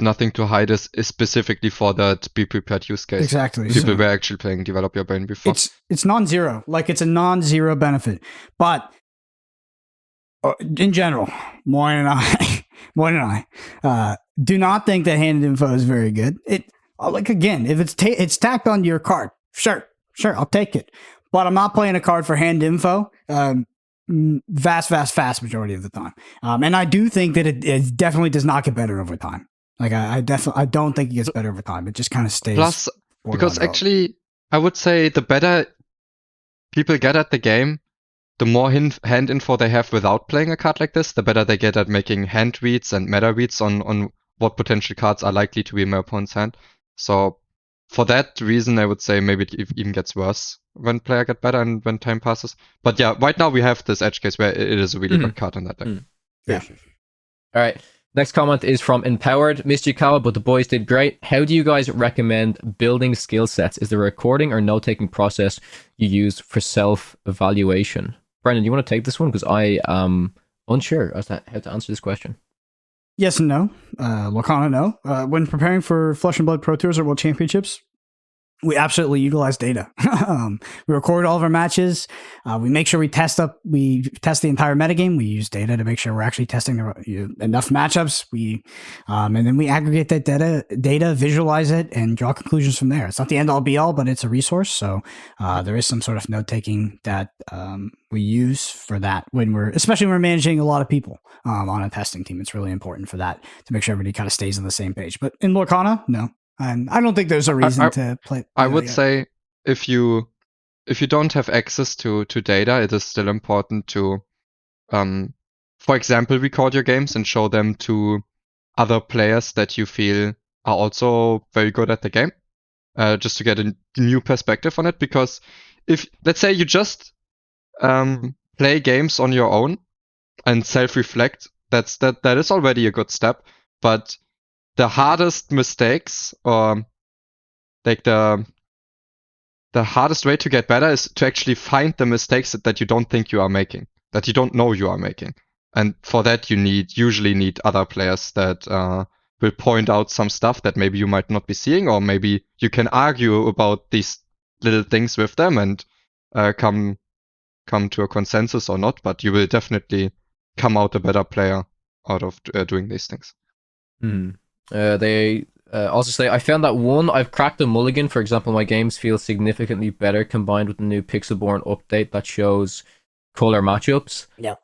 Nothing to Hide is specifically for that Be Prepared use case. Exactly. People were actually playing Develop Your Brain before. It's non-zero. Like, it's a non-zero benefit. But in general, Moyen and I do not think that hand info is very good. It, like, again, if it's tacked on your card, sure, I'll take it. But I'm not playing a card for hand info vast majority of the time. And I do think that it definitely does not get better over time. Like, I don't think it gets better over time. It just kind of stays. Plus, because actually, I would say the better people get at the game, the more hand info they have without playing a card like this, the better they get at making hand reads and meta reads on what potential cards are likely to be in my opponent's hand. So for that reason, I would say maybe it even gets worse when player get better and when time passes. But yeah, right now we have this edge case where it is a really good card in that deck. Yeah. Sure. All right. Next comment is from Empowered. Missed you, Kawa, but the boys did great. How do you guys recommend building skill sets? Is there a recording or note-taking process you use for self-evaluation? Brendan, you want to take this one? Because I am unsure as to how to answer this question. Yes and no. Lorcana, no. When preparing for Flesh and Blood Pro Tours or World Championships, we absolutely utilize data. We record all of our matches. We make sure we test the entire metagame. We use data to make sure we're actually testing enough matchups. And then we aggregate that data, visualize it, and draw conclusions from there. It's not the end all be all, but it's a resource. So there is some sort of note taking that we use for that especially when we're managing a lot of people on a testing team. It's really important for that to make sure everybody kind of stays on the same page. But in Lorcana, no. I don't think there's a reason to play. I would say if you don't have access to data, it is still important to, for example, record your games and show them to other players that you feel are also very good at the game, just to get a new perspective on it. Because if, let's say, you just play games on your own and self-reflect, that is already a good step. But the hardest mistakes, or like the hardest way to get better, is to actually find the mistakes that you don't think you are making, that you don't know you are making. And for that, you usually need other players that will point out some stuff that maybe you might not be seeing, or maybe you can argue about these little things with them and come to a consensus or not. But you will definitely come out a better player out of doing these things. They also say, I found that I've cracked a mulligan. For example, my games feel significantly better combined with the new Pixelborn update that shows color matchups. Yeah.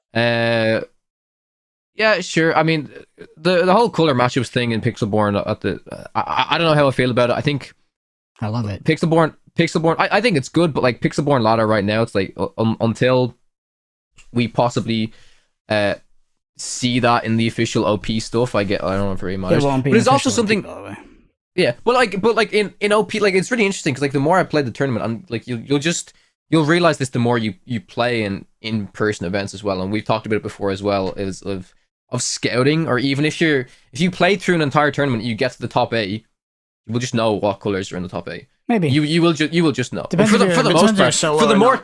Yeah, sure. I mean, the whole color matchups thing in Pixelborn I don't know how I feel about it. I think I love it. Pixelborn. I think it's good, but like Pixelborn ladder right now, it's like until we possibly see that in the official OP stuff, I don't know very much. But it's also something. Yeah, but like in OP, like it's really interesting because like the more I play the tournament, and like you'll realize this the more you play in person events as well. And we've talked about it before as well, is of scouting, or even if you play through an entire tournament, you get to the top 8, you will just know what colors are in the top 8. Maybe you will just know. Depends for the most part, for the more.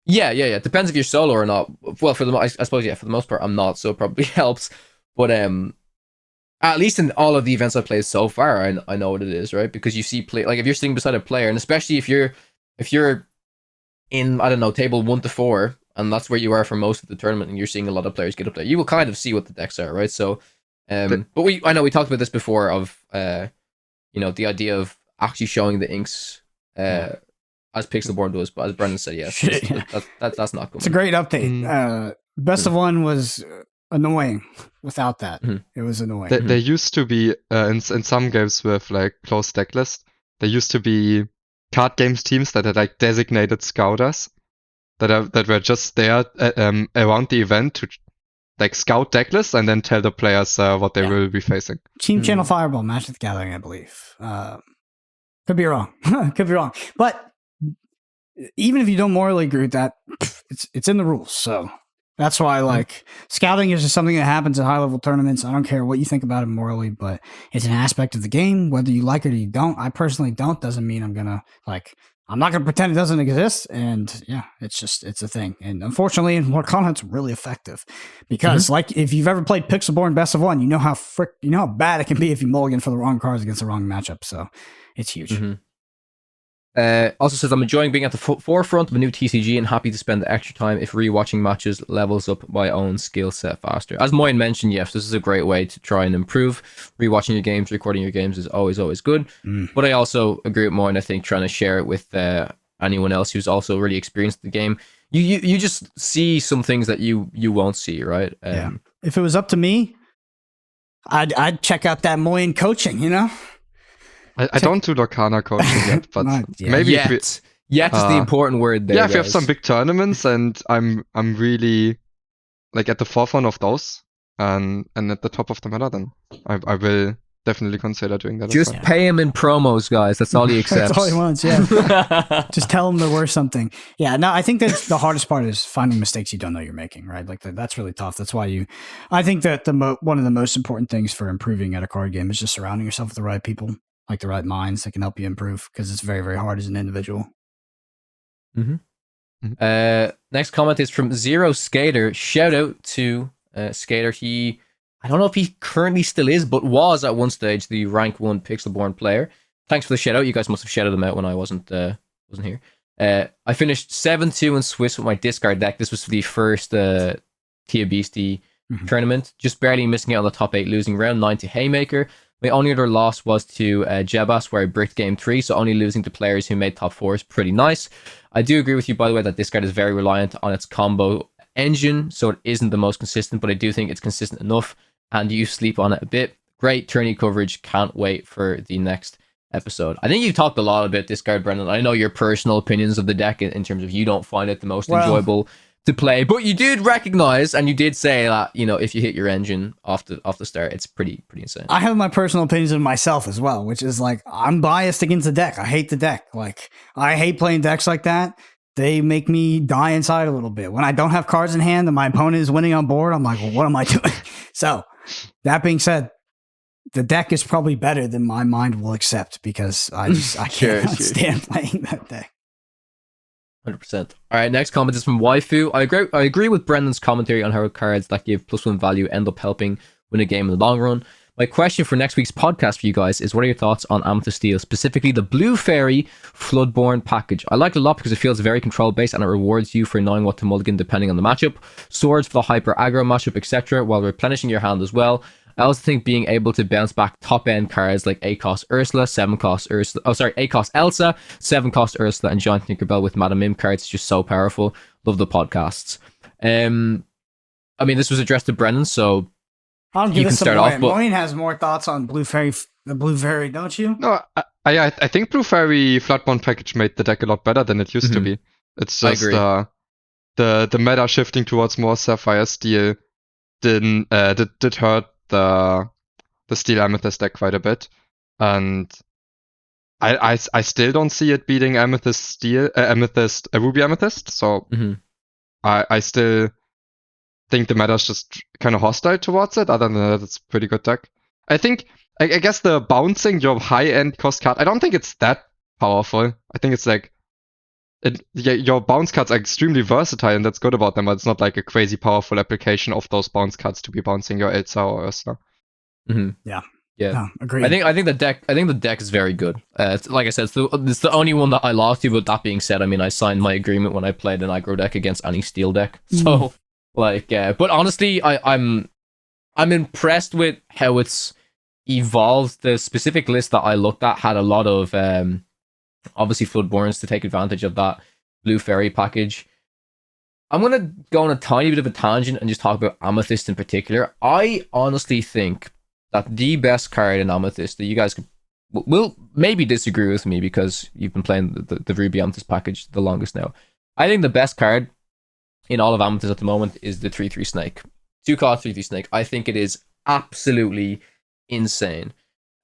Yeah. Depends if you're solo or not. Well, I suppose, yeah, for the most part, I'm not, so it probably helps. But at least in all of the events I've played so far, I know what it is, right? Because you see like if you're sitting beside a player, and especially if you're in, I don't know, table 1 to 4, and that's where you are for most of the tournament, and you're seeing a lot of players get up there, you will kind of see what the decks are, right? So, but I know we talked about this before of the idea of actually showing the inks as Pixelborn does, but as Brendan said, yes, that's not good. It's a great update. Best of 1 was annoying without that. It was annoying. There used to be in some games with like closed deck list, there used to be card games teams that had like designated scouters that were just there around the event to like scout deck lists and then tell the players what they will be facing. Team Channel Fireball, Magic the Gathering, I believe. Could be wrong. But even if you don't morally agree with that, it's in the rules. So that's why, like, scouting is just something that happens at high level tournaments. I don't care what you think about it morally, but it's an aspect of the game. Whether you like it or you don't, I personally don't. Doesn't mean I'm not gonna pretend it doesn't exist. And yeah, it's a thing. And unfortunately, in Lorcana, it's really effective because, like, if you've ever played Pixelborn Best of 1, you know how bad it can be if you mulligan for the wrong cards against the wrong matchup. So it's huge. Also says, I'm enjoying being at the forefront of a new TCG and happy to spend the extra time if rewatching matches levels up my own skill set faster. As Moyen mentioned, yes, this is a great way to try and improve. Rewatching your games, recording your games is always good. But I also agree with Moyen. I think trying to share it with anyone else who's also really experienced the game, you just see some things that you won't see, right? Yeah. If it was up to me, I'd check out that Moyen coaching, I don't do Lorcana coaching yet, but maybe yet is the important word there. Yeah, if you have some big tournaments and I'm really like at the forefront of those and at the top of the meta, then I will definitely consider doing that. Just as well. pay him in promos, guys. That's all he accepts. That's all he wants, yeah. Just tell him they're worth something. Yeah, no, I think that's the hardest part is finding mistakes you don't know you're making, right? Like that's really tough. That's why I think that one of the most important things for improving at a card game is just surrounding yourself with the right people, like the right minds that can help you improve, because it's very, very hard as an individual. Next comment is from Zero Skater. Shout out to Skater. I don't know if he currently still is, but was at one stage the rank 1 Pixelborn player. Thanks for the shout out. You guys must have shouted them out when I wasn't here. I finished 7-2 in Swiss with my discard deck. This was for the first Tia Beastie tournament. Just barely missing out on the top 8, losing round 9 to Haymaker. My only other loss was to Jebas, where I bricked game 3, so only losing to players who made top 4 is pretty nice. I do agree with you, by the way, that discard is very reliant on its combo engine, so it isn't the most consistent, but I do think it's consistent enough, and you sleep on it a bit. Great tourney coverage. Can't wait for the next episode. I think you talked a lot about discard, Brendan. I know your personal opinions of the deck in terms of you don't find it the most enjoyable to play, but you did recognize and you did say that, you know, if you hit your engine off the start, it's pretty insane. I have my personal opinions of myself as well, which is like, I'm biased against the deck. I hate the deck. Like, I hate playing decks like that. They make me die inside a little bit. When I don't have cards in hand and my opponent is winning on board, I'm like, well, what am I doing? So that being said, the deck is probably better than my mind will accept, because I can't stand playing that deck. 100%. All right, next comment is from Waifu. I agree with Brendan's commentary on how cards that give +1 value end up helping win a game in the long run. My question for next week's podcast for you guys is, what are your thoughts on Amethyst Steel, specifically the Blue Fairy Floodborn package? I like it a lot because it feels very control based and it rewards you for knowing what to mulligan depending on the matchup. Swords for the hyper aggro matchup, etc., while replenishing your hand as well. I also think being able to bounce back top end cards like 8-cost Ursula, 8-cost Elsa, 7-cost Ursula, and Giant Tinkerbell with Madame Mim cards is just so powerful. Love the podcasts. I mean, this was addressed to Brendan, so I'll give it some Moyen. Moyen has more thoughts on the Blue Fairy, don't you? No, I think Blue Fairy Floodborn package made the deck a lot better than it used to be. It's just the meta shifting towards more Sapphire Steel did hurt the Steel Amethyst deck quite a bit, and I still don't see it beating Amethyst Steel, Ruby Amethyst. So I still think the meta's just kind of hostile towards it. Other than that, it's a pretty good deck. I think, I guess the bouncing your high-end cost card, I don't think it's that powerful. I think it's like, your bounce cards are extremely versatile, and that's good about them, but it's not like a crazy powerful application of those bounce cards to be bouncing your Elsa or Ursula. Yeah. No, agreed. I think the deck is very good. Like I said, it's the only one that I lost to. But that being said, I mean, I signed my agreement when I played an aggro deck against any steel deck. So but honestly, I'm impressed with how it's evolved. The specific list that I looked at had a lot of obviously Floodborns to take advantage of that Blue Fairy package. I'm going to go on a tiny bit of a tangent and just talk about Amethyst in particular. I honestly think that the best card in Amethyst, that you guys will maybe disagree with me because you've been playing the Ruby Amethyst package the longest now. I think the best card in all of Amethyst at the moment is the 3/3 Snake. 2-cost 3/3 Snake. I think it is absolutely insane.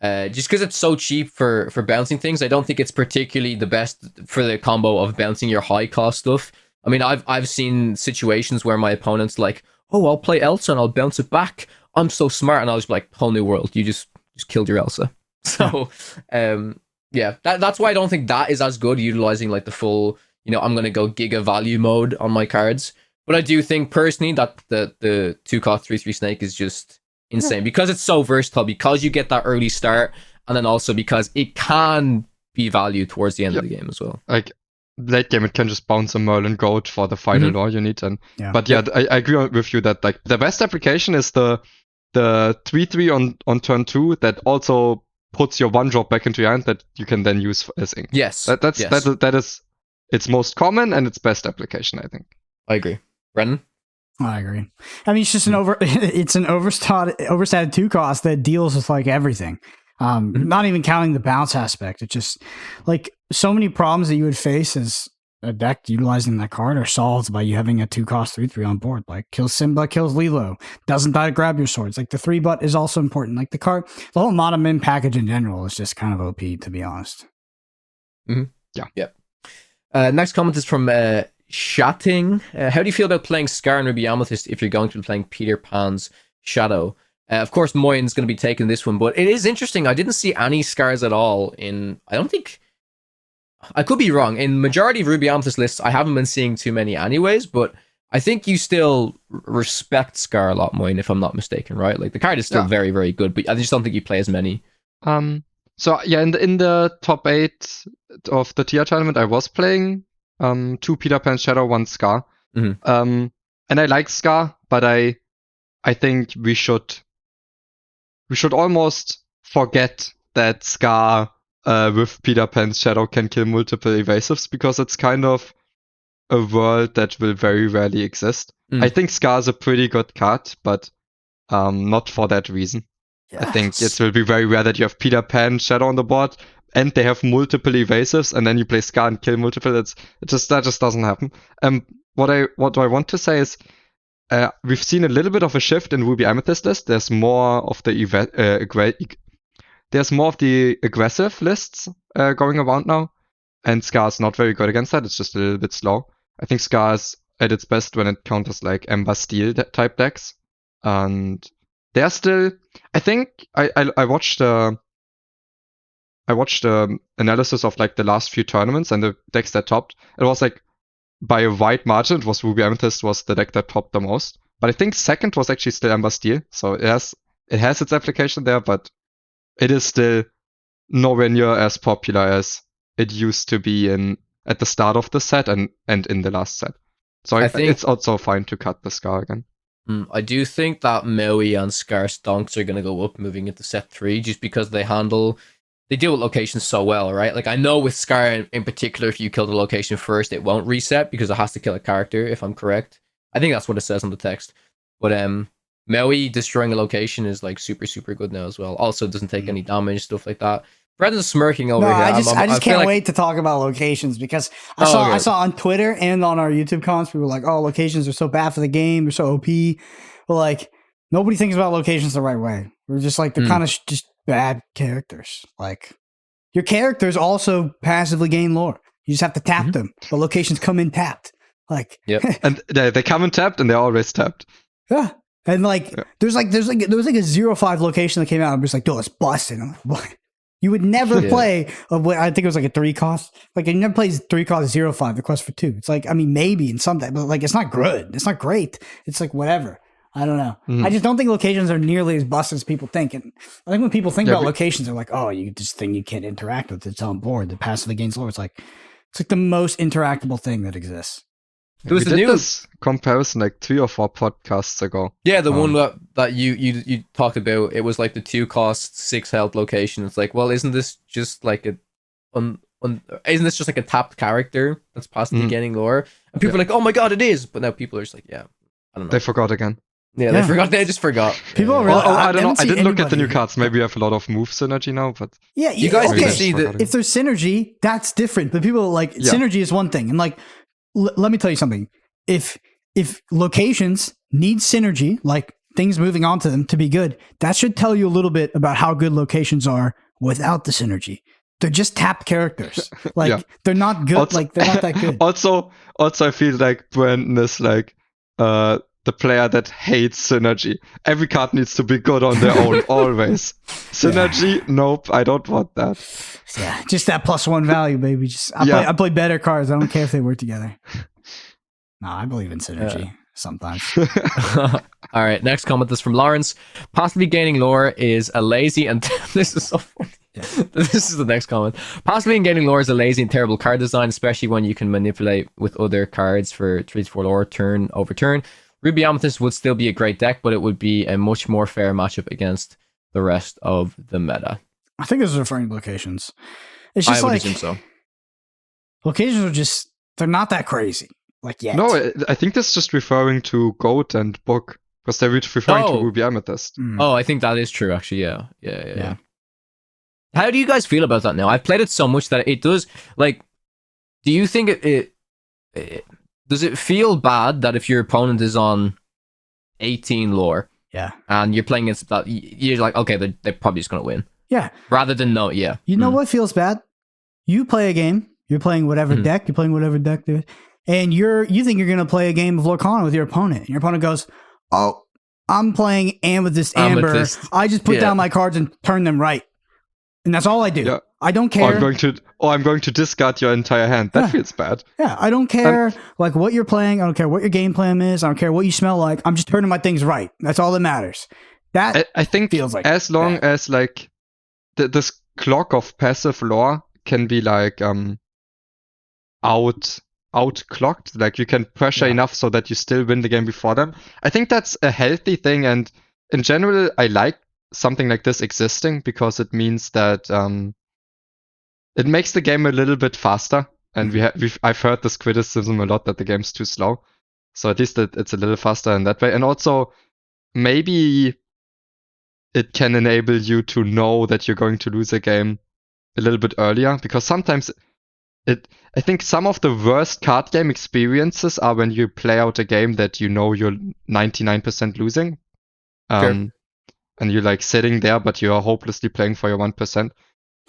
Just because it's so cheap for bouncing things, I don't think it's particularly the best for the combo of bouncing your high cost stuff. I mean, I've seen situations where my opponent's like, oh, I'll play Elsa and I'll bounce it back. I'm so smart, and I was like, whole new world. You just killed your Elsa. So, that's why I don't think that is as good, utilizing like the full, I'm going to go giga value mode on my cards. But I do think personally that the 2-cost 3/3 Snake is just insane because it's so versatile, because you get that early start, and then also because it can be valued towards the end of the game as well. Like late game, it can just bounce a Merlin Goat for the final law you need. But I agree with you that like the best application is the 3/3 on turn 2 that also puts your 1-drop back into your hand that you can then use as ink. Yes, that is its most common and its best application, I think. I agree. Brendan? I agree. I mean, it's just an overstated 2-cost that deals with like everything. Not even counting the bounce aspect. It's just like so many problems that you would face as a deck utilizing that card are solved by you having a 2-cost 3/3 on board. Like kills Simba, kills Lilo, doesn't die to grab your swords. Like the 3 is also important. Like the whole Mana Min package in general is just kind of OP, to be honest. Mm-hmm. Yeah. Yep. Next comment is from Shatting. How do you feel about playing Scar and Ruby Amethyst if you're going to be playing Peter Pan's Shadow? Of course, Moyen's going to be taking this one, but it is interesting. I didn't see any Scars at all in... I don't think... I could be wrong. In majority of Ruby Amethyst lists, I haven't been seeing too many anyways, but I think you still respect Scar a lot, Moyen, if I'm not mistaken, right? Like, the card is still very, very good, but I just don't think you play as many. So, yeah, in the top 8 of the tier tournament, I was playing 2 Peter Pan Shadow, 1 Scar. Mm-hmm. And I like Scar, but I think we should almost forget that Scar with Peter Pan's Shadow can kill multiple evasives, because it's kind of a world that will very rarely exist. I think Scar is a pretty good card, but not for that reason. Yes. I think it will be very rare that you have Peter Pan Shadow on the board and they have multiple evasives, and then you play Scar and kill multiple. That just doesn't happen. What I want to say is, we've seen a little bit of a shift in Ruby Amethyst list. There's more of the aggressive lists going around now, and Scar's not very good against that. It's just a little bit slow. I think Scar's at its best when it counters like Ember Steel type decks, and they're still. I think I watched analysis of like the last few tournaments and the decks that topped. It was like by a wide margin, it was Ruby Amethyst was the deck that topped the most. But I think second was actually still Ember Steel. So it has its application there, but it is still nowhere near as popular as it used to be at the start of the set and in the last set. So I think it's also fine to cut the Scar again. I do think that Maui and Scar stonks are going to go up moving into set 3, just because they deal with locations so well, right? Like, I know with Scar in particular, if you kill the location first, it won't reset because it has to kill a character, if I'm correct. I think that's what it says on the text. But Maui destroying a location is like super, super good now as well. Also, it doesn't take any damage, stuff like that. Brendan's smirking over here. I just can't wait to talk about locations, because I saw on Twitter and on our YouTube comments, people were like, oh, locations are so bad for the game, they're so OP. But like, nobody thinks about locations the right way. We're just like, they're kind of just bad characters. Like, your characters also passively gain lore. You just have to tap them. The locations come in tapped. Like, and they come in tapped, and they're always tapped. Yeah. And like, there was like a 0-5 location that came out and was like, dude, it's busted. I'm like, what? You would never play I think it was like a 3-cost. Like, you never play 3-cost 0-5, the quest for 2. It's like, I mean, maybe in some day, but like, it's not good. It's not great. It's like, whatever. I don't know. I just don't think locations are nearly as busted as people think. And I think when people think about locations, they're like, oh, this thing you can't interact with. It's on board. The passively gains lore. It's like the most interactable thing that exists. We did this comparison like 3 or 4 podcasts ago. Yeah, the one that you talked about, it was like the 2-cost 6 health location. It's like, well, isn't this just like isn't this just like a tapped character that's possibly gaining lore? And people are like, oh my god, it is. But now people are just like, yeah, I don't know. They forgot again. Yeah, they forgot. They just forgot. People are really. I don't know. I didn't look at the new cards. Maybe you have a lot of move synergy now, but yeah, you guys can see that if there's synergy, that's different. But people like synergy is one thing, and like, let me tell you something. If locations need synergy, like things moving onto them to be good, that should tell you a little bit about how good locations are without the synergy. They're just tapped characters. Like they're not good. Also, like they're not that good. Also, I feel like Brandon is like the player that hates synergy. Every card needs to be good on their own, always. Synergy, nope, I don't want that. Yeah, just that +1 value, baby. I play better cards. I don't care if they work together. No, I believe in synergy sometimes. All right, next comment is from Lawrence. Possibly gaining lore is a lazy and this is so funny. This is the next comment. Possibly gaining lore is a lazy and terrible card design, especially when you can manipulate with other cards for 3-4 lore turn over turn. Ruby Amethyst would still be a great deck, but it would be a much more fair matchup against the rest of the meta. I think this is referring to locations. It's just I would assume so. Locations are just, they're not that crazy. Like, yet. No, I think this is just referring to Goat and Book, because they're referring to Ruby Amethyst. Oh, I think that is true, actually. Yeah. How do you guys feel about that now? I've played it so much that it does, like, do you think it does it feel bad that if your opponent is on 18 lore, and you're playing against that, you're like, okay, they're probably just gonna win, rather than no, You know what feels bad? You play a game, you're playing whatever deck, dude, and you think you're gonna play a game of Lorcana with your opponent, and your opponent goes, "Oh, I'm playing Amethyst Amber. I just put down my cards and turn them right, and that's all I do. Yeah. I don't care. I'm going to discard your entire hand. That feels bad. Yeah, I don't care like what you're playing. I don't care what your game plan is. I don't care what you smell like. I'm just turning my things right. That's all that matters. That I think feels like as long as like this clock of passive lore can be like outclocked, like you can pressure enough so that you still win the game before them. I think that's a healthy thing, and in general, I like something like this existing because it means that it makes the game a little bit faster. And I've heard this criticism a lot that the game's too slow. So at least it's a little faster in that way. And also, maybe it can enable you to know that you're going to lose a game a little bit earlier, because sometimes I think some of the worst card game experiences are when you play out a game that you know you're 99% losing. Sure. And you're like sitting there, but you're hopelessly playing for your 1%.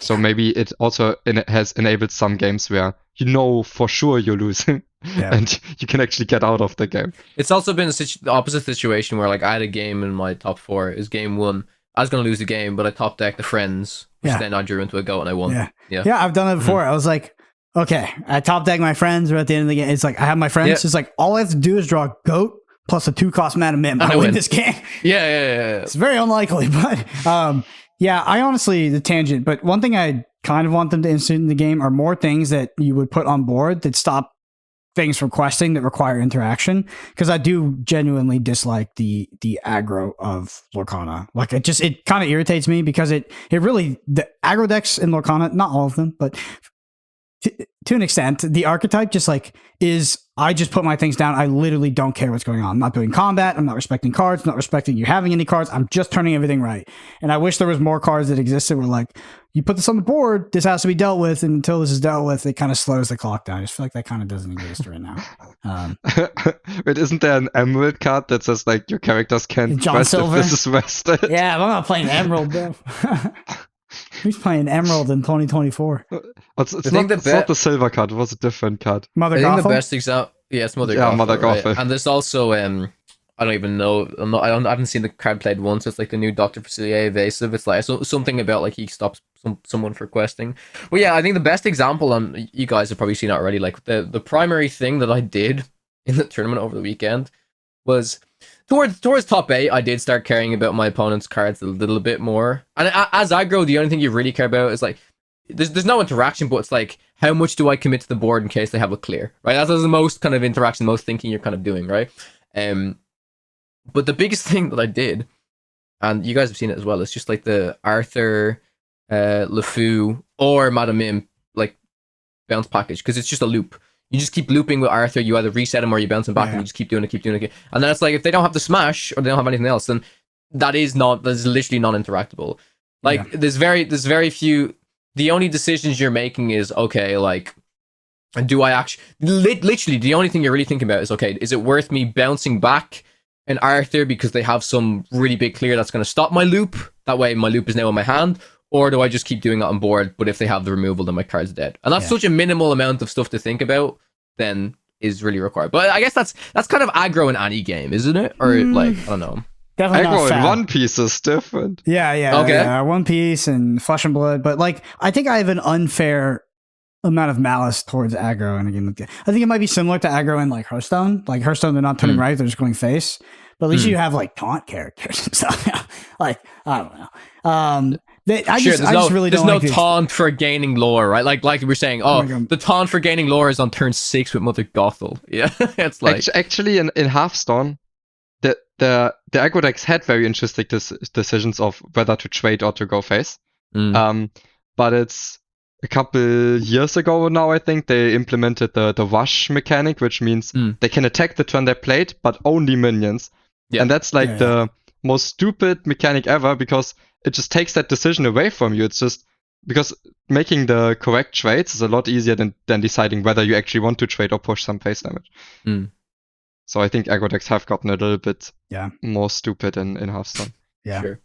So maybe it also has enabled some games where you know for sure you're losing, and you can actually get out of the game. It's also been the opposite situation where like I had a game in my top 4. It was game 1. I was going to lose the game, but I top decked the friends, which then I drew into a goat and I won. Yeah, I've done it before. I was like, okay, I top deck my friends, or at the end of the game, it's like I have my friends. It's like all I have to do is draw a goat plus a 2-cost mana mim. I win this game. Yeah. It's very unlikely, but I honestly, the tangent, but one thing I kind of want them to insert in the game are more things that you would put on board that stop things from questing that require interaction. Because I do genuinely dislike the aggro of Lorcana. Like it kind of irritates me because it really, the aggro decks in Lorcana, not all of them, but to an extent, the archetype just like is, I just put my things down. I literally don't care what's going on. I'm not doing combat. I'm not respecting cards. I'm not respecting you having any cards. I'm just turning everything right. And I wish there was more cards that existed where like, you put this on the board, this has to be dealt with. And until this is dealt with, it kind of slows the clock down. I just feel like that kind of doesn't exist right now. But isn't there an Emerald card that says like your characters can't quest if this is rested? Yeah, I'm not playing Emerald though. Who's playing Emerald in 2024? It's not the silver card. It was a different card. I think the best example, it's Mother Gothel. Mother Gothel. Right? And there's also, I don't even know. I haven't seen the card played once. It's like the new Dr. Facilier Evasive. It's like something about like he stops someone for questing. Well, yeah, I think the best example, and you guys have probably seen it already, like the primary thing that I did in the tournament over the weekend was towards top 8, I did start caring about my opponent's cards a little bit more. And as aggro, the only thing you really care about is like, there's no interaction, but it's like, how much do I commit to the board in case they have a clear, right? That's the most kind of interaction, most thinking you're kind of doing, right? But the biggest thing that I did, and you guys have seen it as well, is just like the Arthur, LeFou, or Madame Mim, like, bounce package, because it's just a loop. You just keep looping with Arthur, you either reset him or you bounce him back, and you just keep doing it. And then it's like, if they don't have the smash, or they don't have anything else, then that's literally non-interactable. Like, there's very few. The only decisions you're making is, okay, like, do I actually... Literally, the only thing you're really thinking about is, okay, is it worth me bouncing back an Arthur because they have some really big clear that's going to stop my loop? That way my loop is now in my hand. Or do I just keep doing it on board, but if they have the removal, then my card's dead? And that's such a minimal amount of stuff to think about, then is really required. But I guess that's kind of aggro in any game, isn't it? Or, like, I don't know. Definitely aggro in One Piece is different. Yeah, One Piece and Flesh and Blood. But like, I think I have an unfair amount of malice towards aggro in a game like that. I think it might be similar to aggro in like Hearthstone. Like Hearthstone, they're not turning right; they're just going face. But at least you have like taunt characters and stuff. Like, I don't know. I just really don't. There's no taunt for gaining lore, right? Like we were saying, the taunt for gaining lore is on turn 6 with Mother Gothel. Yeah, it's like actually in Hearthstone, the aggro decks had very interesting decisions of whether to trade or to go face. But it's a couple years ago now, I think they implemented the rush mechanic, which means they can attack the turn they played, but only minions. Yeah. And that's like the most stupid mechanic ever, because it just takes that decision away from you. It's just, because making the correct trades is a lot easier than deciding whether you actually want to trade or push some face damage. So I think aggro decks have gotten a little bit more stupid in Hearthstone. Yeah. Sure.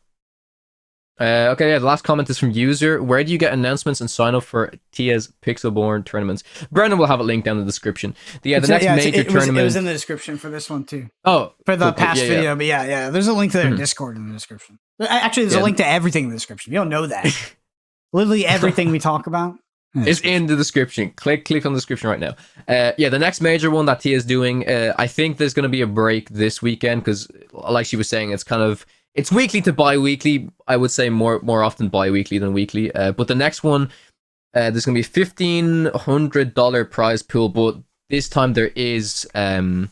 Okay, yeah, the last comment is from user. Where do you get announcements and sign up for Tia's Pixelborn tournaments? Brendan will have it linked down in the description. The next major tournament. It was in the description for this one too. Oh, for the past video, but yeah, there's a link to their Discord in the description. Actually, there's a link to everything in the description. You don't know that. Literally everything we talk about is in the description. Click on the description right now. The next major one that Tia's doing. I think there's going to be a break this weekend because, like she was saying, it's weekly to bi-weekly. I would say more often bi-weekly than weekly. But the next one, there's going to be $1,500 prize pool, but this time there is a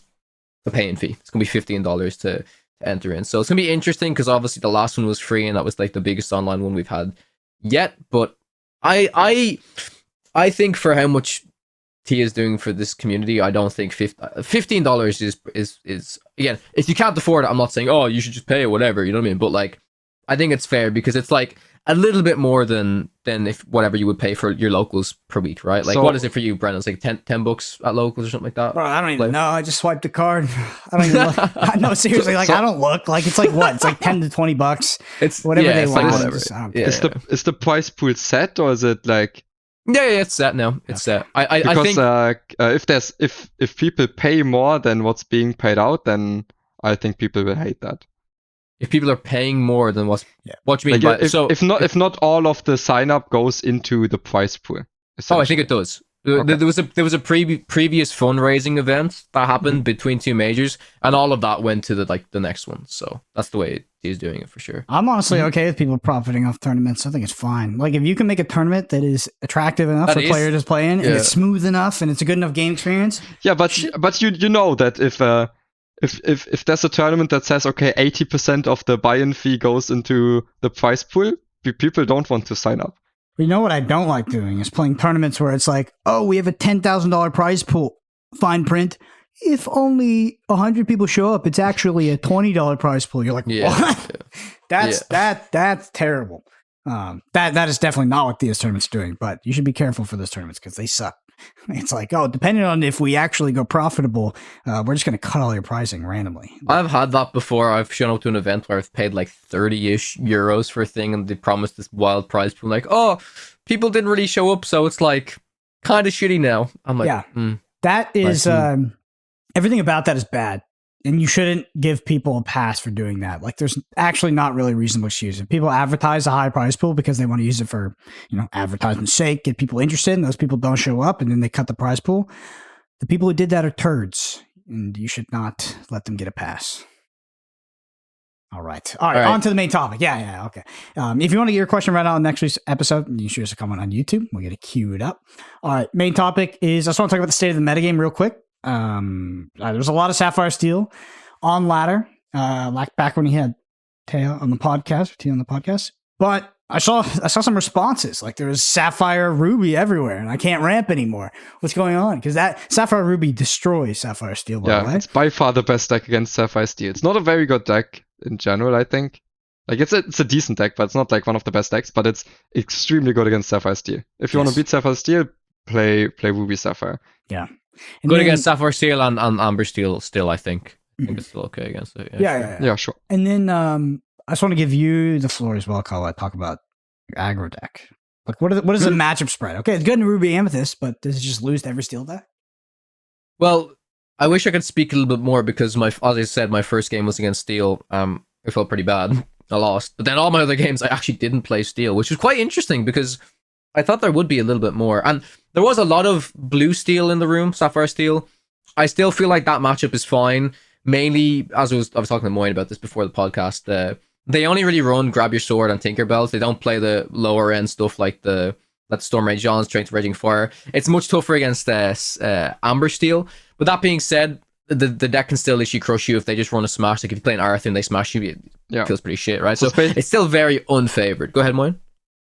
paying fee. It's going to be $15 to enter in. So it's going to be interesting because obviously the last one was free and that was like the biggest online one we've had yet. But I think for how much Tia is doing for this community, I don't think $15 is again, if you can't afford it, I'm not saying you should just pay it, whatever, you know what I mean? But like, I think it's fair because it's like a little bit more than if whatever you would pay for your locals per week, right? Like, what is it for you, Brendan? It's like $10 at locals or something like that. Bro, I don't even know. I just swiped the card. I don't even look. No, seriously, like I don't look. Like it's like what? It's like $10 to $20. It's whatever they want. Like is the price pool set or is it like? Yeah, it's set now. It's set. I think if people pay more than what's being paid out, then I think people will hate that. If people are paying more than what do you mean? Like if not all of the sign up goes into the prize pool. I think it does. Okay. There was a previous fundraising event that happened between two majors, and all of that went to the next one. So that's the way he's doing it for sure. I'm honestly okay with people profiting off tournaments. I think it's fine. Like if you can make a tournament that is attractive enough for players to play in, and it's smooth enough, and it's a good enough game experience. Yeah, but you know that if there's a tournament that says 80% of the buy-in fee goes into the prize pool, people don't want to sign up. You know what I don't like doing is playing tournaments where it's like, we have a $10,000 prize pool, fine print. If only 100 people show up, it's actually a $20 prize pool. You're like, what? That's terrible. That is definitely not what these tournaments are doing. But you should be careful for those tournaments because they suck. It's like, depending on if we actually go profitable, we're just going to cut all your pricing randomly. I've had that before. I've shown up to an event where I've paid like 30-ish euros for a thing and they promised this wild prize pool. Like, people didn't really show up, so it's like kind of shitty now. I'm like, that is, everything about that is bad. And you shouldn't give people a pass for doing that. Like, there's actually not really reasonable excuse. If people advertise a high prize pool because they want to use it for, advertisement's sake, get people interested, and those people don't show up, and then they cut the prize pool, the people who did that are turds, and you should not let them get a pass. All right, on to the main topic. Yeah, okay. If you want to get your question right on next week's episode, you should just comment on YouTube. We'll get it queued up. All right, main topic is, I just want to talk about the state of the metagame real quick. There's a lot of Sapphire Steel on ladder, like back when he had T on the podcast. But I saw some responses. Like there was Sapphire Ruby everywhere, and I can't ramp anymore. What's going on? Because that Sapphire Ruby destroys Sapphire Steel. By the way, it's by far the best deck against Sapphire Steel. It's not a very good deck in general, I think. Like it's a decent deck, but it's not like one of the best decks. But it's extremely good against Sapphire Steel. If you want to beat Sapphire Steel, play Ruby Sapphire. Yeah. Good against Sapphire Steel and Amber Steel still, I think. I think it's still okay against it. Yeah, sure. And then I just want to give you the floor as well, Kawa. Talk about your aggro deck. Like, what is the matchup spread? Okay, it's good in Ruby Amethyst, but does it just lose to every steel deck? Well, I wish I could speak a little bit more because as I said, my first game was against Steel. I felt pretty bad. I lost. But then all my other games, I actually didn't play Steel, which was quite interesting because I thought there would be a little bit more. And there was a lot of blue Steel in the room, Sapphire Steel. I still feel like that matchup is fine. Mainly, I was talking to Moyen about this before the podcast, they only really run Grab Your Sword and Tinkerbells. They don't play the lower end stuff like the Storm Rage John, Strength of Raging Fire. It's much tougher against Amber Steel. But that being said, the deck can still literally crush you if they just run a smash. Like if you play an Arthur and they smash you, it feels pretty shit, right? So it's still very unfavored. Go ahead, Moyen.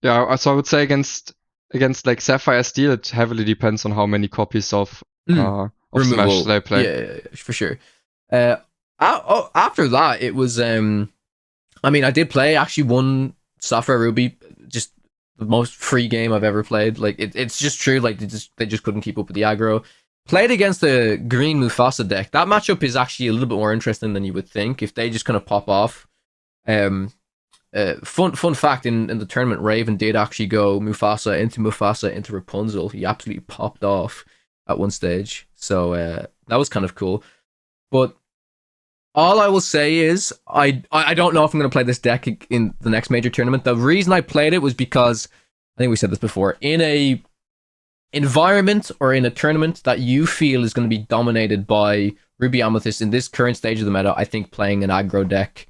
Yeah, so I would say against like Sapphire Steel, it heavily depends on how many copies of Smash they play. Yeah, for sure. After that, it was I did play actually one Sapphire Ruby just the most free game I've ever played. Like it's just true. Like they just couldn't keep up with the aggro. Played against the green Mufasa deck. That matchup is actually a little bit more interesting than you would think if they just kind of pop off. Fun fact, in the tournament, Raven did actually go Mufasa into Rapunzel. He absolutely popped off at one stage. So that was kind of cool. But all I will say is I don't know if I'm going to play this deck in the next major tournament. The reason I played it was because, I think we said this before, in a environment or in a tournament that you feel is going to be dominated by Ruby Amethyst in this current stage of the meta, I think playing an aggro deck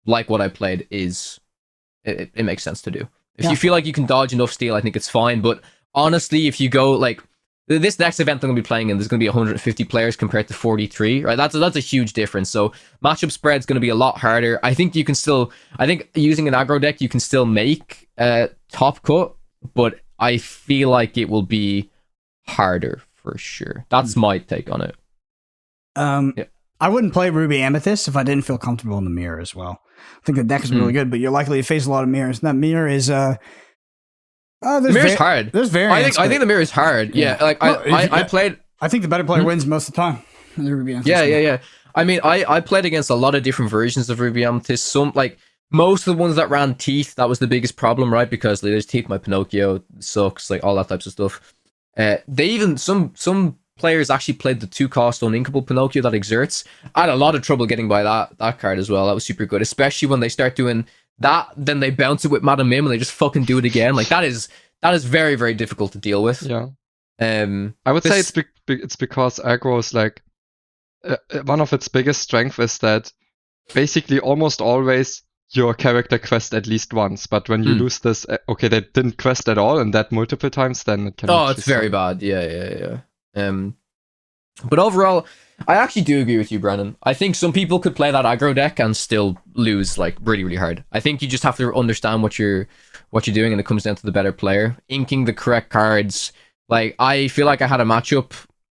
like what I played it makes sense to do. If you feel like you can dodge enough steal, I think it's fine. But honestly, if you go like this next event I'm going to be playing in, there's going to be 150 players compared to 43, right? That's a huge difference. So matchup spread's going to be a lot harder. I think using an aggro deck, you can still make top cut, but I feel like it will be harder for sure. That's my take on it. I wouldn't play Ruby Amethyst if I didn't feel comfortable in the mirror as well. I think the deck is really good, but you're likely to face a lot of mirrors. And that mirror is the mirror's hard. There's variants. I think the mirror is hard. Yeah, like I played. I think the better player wins most of the time. The Ruby Amethyst. Yeah. I mean, I played against a lot of different versions of Ruby Amethyst. Some like most of the ones that ran Teeth, that was the biggest problem, right? Because like, there's Teeth, my Pinocchio sucks, like all that types of stuff. They even some players actually played the 2-cost uninkable Pinocchio that exerts. I had a lot of trouble getting by that card as well. That was super good, especially when they start doing that, then they bounce it with Madam Mim and they just fucking do it again. Like that is very, very difficult to deal with. Yeah. I would say it's because aggro is like one of its biggest strengths is that basically almost always your character quest at least once, but when you lose this, okay, they didn't quest at all and that multiple times, then it can. Oh, it's very bad. Yeah. But overall, I actually do agree with you, Brennan. I think some people could play that aggro deck and still lose like really, really hard. I think you just have to understand what you're doing, and it comes down to the better player inking the correct cards. Like I feel like I had a matchup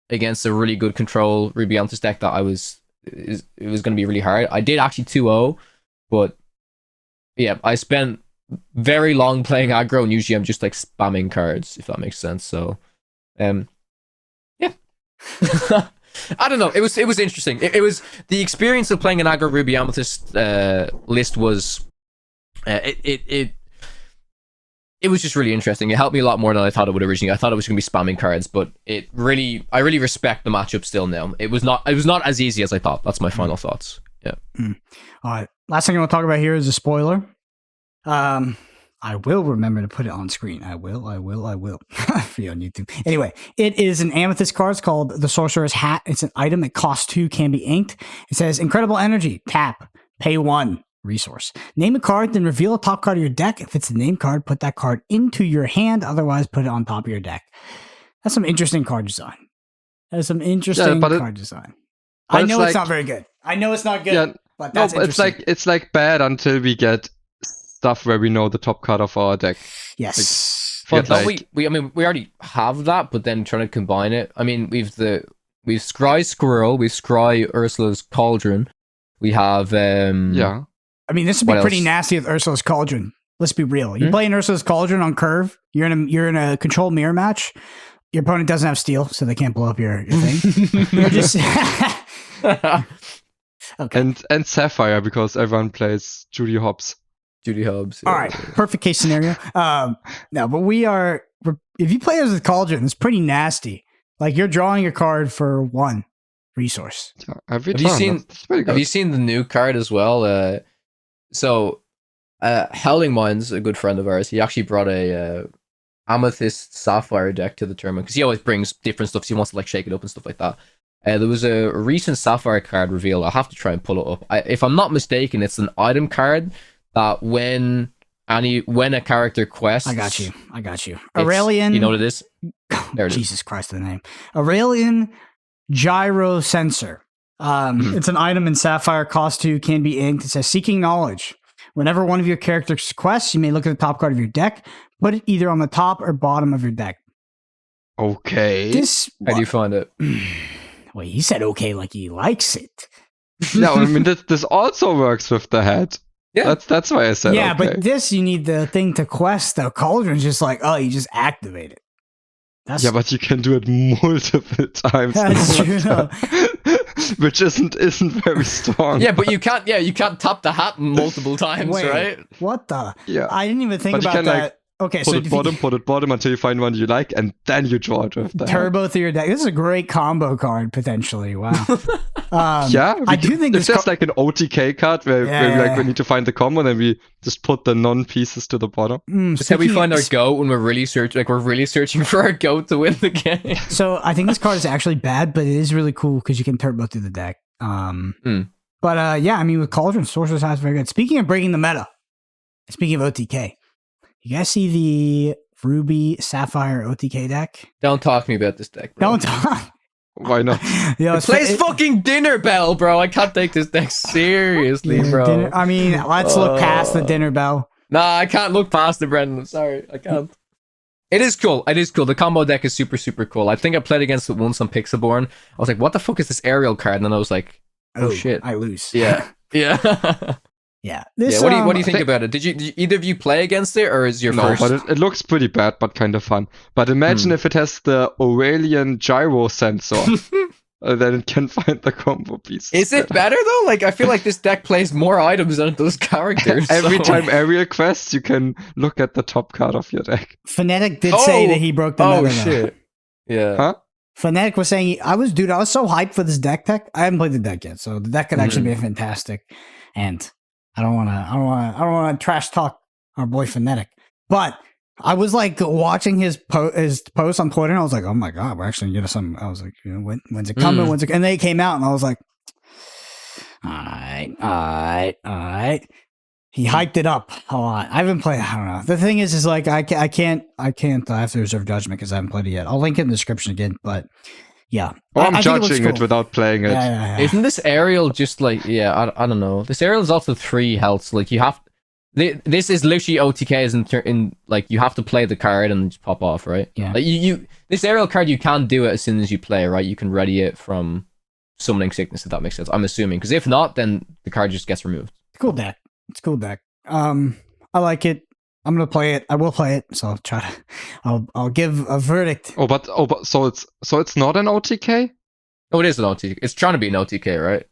against a really good control Ruby Amethyst deck that it was going to be really hard. I did actually 2-0, but yeah, I spent very long playing aggro, and usually I'm just like spamming cards, if that makes sense. So, yeah. I don't know. It was interesting. It was the experience of playing an aggro Ruby Amethyst list was it was just really interesting. It helped me a lot more than I thought it would originally. I thought it was going to be spamming cards, but I really respect the matchup still now. It was not as easy as I thought. That's my final thoughts. Yeah. All right. Last thing I want to talk about here is a spoiler. I will remember to put it on screen. I will. For you on YouTube. Anyway, it is an Amethyst card. It's called the Sorceress Hat. It's an item. It costs 2, can be inked. It says incredible energy. Tap. Pay 1. Resource. Name a card, then reveal a top card of your deck. If it's a name card, put that card into your hand. Otherwise, put it on top of your deck. That's some interesting card design. Card design. I know it's not very good. I know it's not good. Yeah, but that's interesting. It's like bad until we get stuff where we know the top card of our deck. Yes. But we already have that, but then trying to combine it. I mean, we've Scry Squirrel, we've Scry Ursula's Cauldron. We have yeah. I mean, this would be pretty nasty with Ursula's Cauldron. Let's be real. You play an Ursula's Cauldron on curve. You're in a control mirror match. Your opponent doesn't have steel, so they can't blow up your thing. You're just okay. And Sapphire, because everyone plays Judy Hobbs. Yeah. All right, perfect case scenario. No, but if you play as a Cauldron, it's pretty nasty. Like you're drawing a card for 1 resource. Have you seen the new card as well? Howling Mind's a good friend of ours. He actually brought a Amethyst Sapphire deck to the tournament because he always brings different stuff. So he wants to like shake it up and stuff like that. There was a recent Sapphire card reveal. I'll have to try and pull it up. If I'm not mistaken, it's an item card that when a character quests... I got you. Aurelian... You know what it is? There it is. Jesus Christ, the name. Aurelian Gyro Sensor. It's an item in Sapphire, cost 2, can be inked. It says Seeking Knowledge. Whenever one of your characters quests, you may look at the top card of your deck, put it either on the top or bottom of your deck. Okay. How do you find it? Wait, he said okay like he likes it. No, I mean, this also works with the hat. Yeah. That's why I said Yeah, okay. but this you need the thing to quest though. Cauldron's just like, oh, you just activate it. That's Yeah, but you can do it multiple times. That's true. Which isn't very strong. Yeah, but you can't tap the hat multiple times, Wait, right? what the? Yeah. I didn't even think But you about can, that. like, Okay, Put so it bottom until you find one you like, and then you draw it with the turbo through your deck. This is a great combo card potentially. Wow. Yeah, I do think if this there's like an OTK card where we need to find the combo, then we just put the non-pieces to the bottom. That's how we find our goat when we're really searching for our goat to win the game. So I think this card is actually bad, but it is really cool because you can turbo through the deck. But yeah, I mean with Cauldron, Sorceress is very good. Speaking of breaking the meta, speaking of OTK, you guys see the Ruby Sapphire OTK deck? Don't talk to me about this deck, bro. Don't talk. Why not? Yo, It plays fucking Dinner Bell, bro. I can't take this deck seriously, bro. I mean, let's look past the Dinner Bell. Nah, I can't look past it, Brendan. I'm sorry. I can't. It is cool. It is cool. The combo deck is super, super cool. I think I played against it once on Pixelborn. I was like, what the fuck is this aerial card? And then I was like, oh shit. I lose. Yeah. Yeah. Yeah. Yeah. What do you think about it? Did either of you play against it, or is your first? No, but it looks pretty bad, but kind of fun. But imagine if it has the Aurelian gyro sensor. Then it can find the combo pieces. Is it better though? Like, I feel like this deck plays more items than it does characters. Every time aerial quests, you can look at the top card of your deck. Phonetic did say that he broke the meta. Oh shit. Yeah. Huh? Phonetic was saying I was so hyped for this deck. I haven't played the deck yet, so the deck could actually be fantastic. And I don't want to trash talk our boy Phonetic, but I was like watching his post on Twitter, and I was like, oh my god, we're actually gonna get some. I was like, when's it coming? When's it? And they came out, and I was like, all right. He hyped it up a lot. I haven't played. I don't know. The thing is like I can't. I have to reserve judgment because I haven't played it yet. I'll link it in the description again, but. Yeah. I'm judging it without playing it. Yeah. Isn't this aerial just like, I don't know. This aerial is also 3 health. Like, you have... This is literally OTKs in like, you have to play the card and just pop off, right? Yeah. Like, this aerial card, you can't do it as soon as you play, right? You can ready it from Summoning Sickness, if that makes sense. I'm assuming. Because if not, then the card just gets removed. It's a cool deck. I like it. I'm gonna play it. I will play it. So I'll try to. I'll give a verdict. But so it's not an OTK. Oh, it is an OTK. It's trying to be an OTK, right?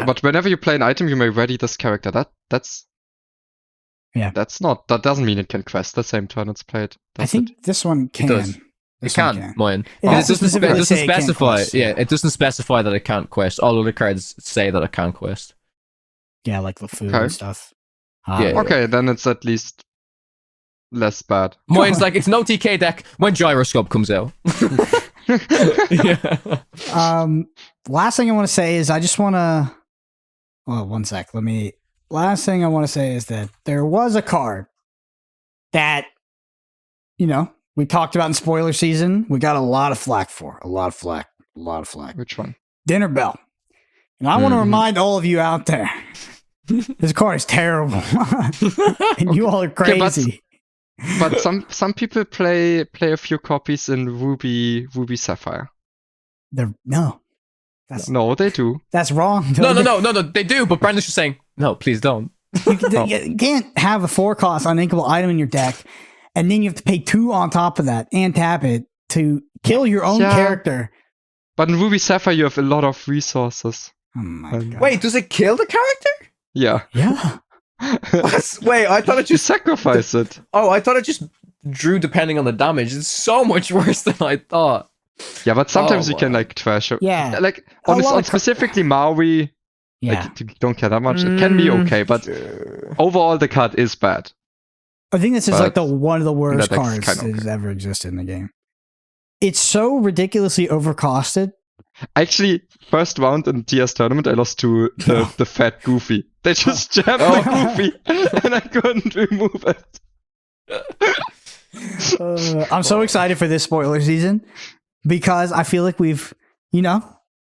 But whenever you play an item, you may ready this character. That's that doesn't mean it can quest the same turn it's played. I think this one can. It does. It can, Moyen. It doesn't specify. Quest, yeah, it doesn't specify that it can't quest. All other cards say that it can't quest. Yeah, like the food and stuff. Okay, then it's at least less bad. Moyen's like, it's an OTK deck when Gyroscope comes out. Yeah. Last thing I want to say is I just want to. Well, one sec. Last thing I want to say is that there was a card that, we talked about in spoiler season. We got a lot of flack for. A lot of flack. Which one? Dinner Bell. And I want to remind all of you out there. This card is terrible, and you all are crazy. Okay, but some people play a few copies in Ruby Sapphire. No, they do. That's wrong. No, they do. But Brandon's just saying, no, please don't. You can't have a 4-cost uninkable item in your deck, and then you have to pay 2 on top of that and tap it to kill your own character. But in Ruby Sapphire, you have a lot of resources. Oh my god! Wait, does it kill the character? Yeah. Wait, I thought it just sacrifice it. Oh, I thought it just drew depending on the damage. It's so much worse than I thought. Yeah, but sometimes you can like trash it. Yeah. Like on specifically Maui. Yeah. Like, you don't care that much. It can be okay, but overall the card is bad. I think this is like one of the worst cards that has ever existed in the game. It's so ridiculously overcosted. Actually, first round in TS tournament, I lost to the fat Goofy. They just jammed the Goofy, and I couldn't remove it. I'm so excited for this spoiler season because I feel like we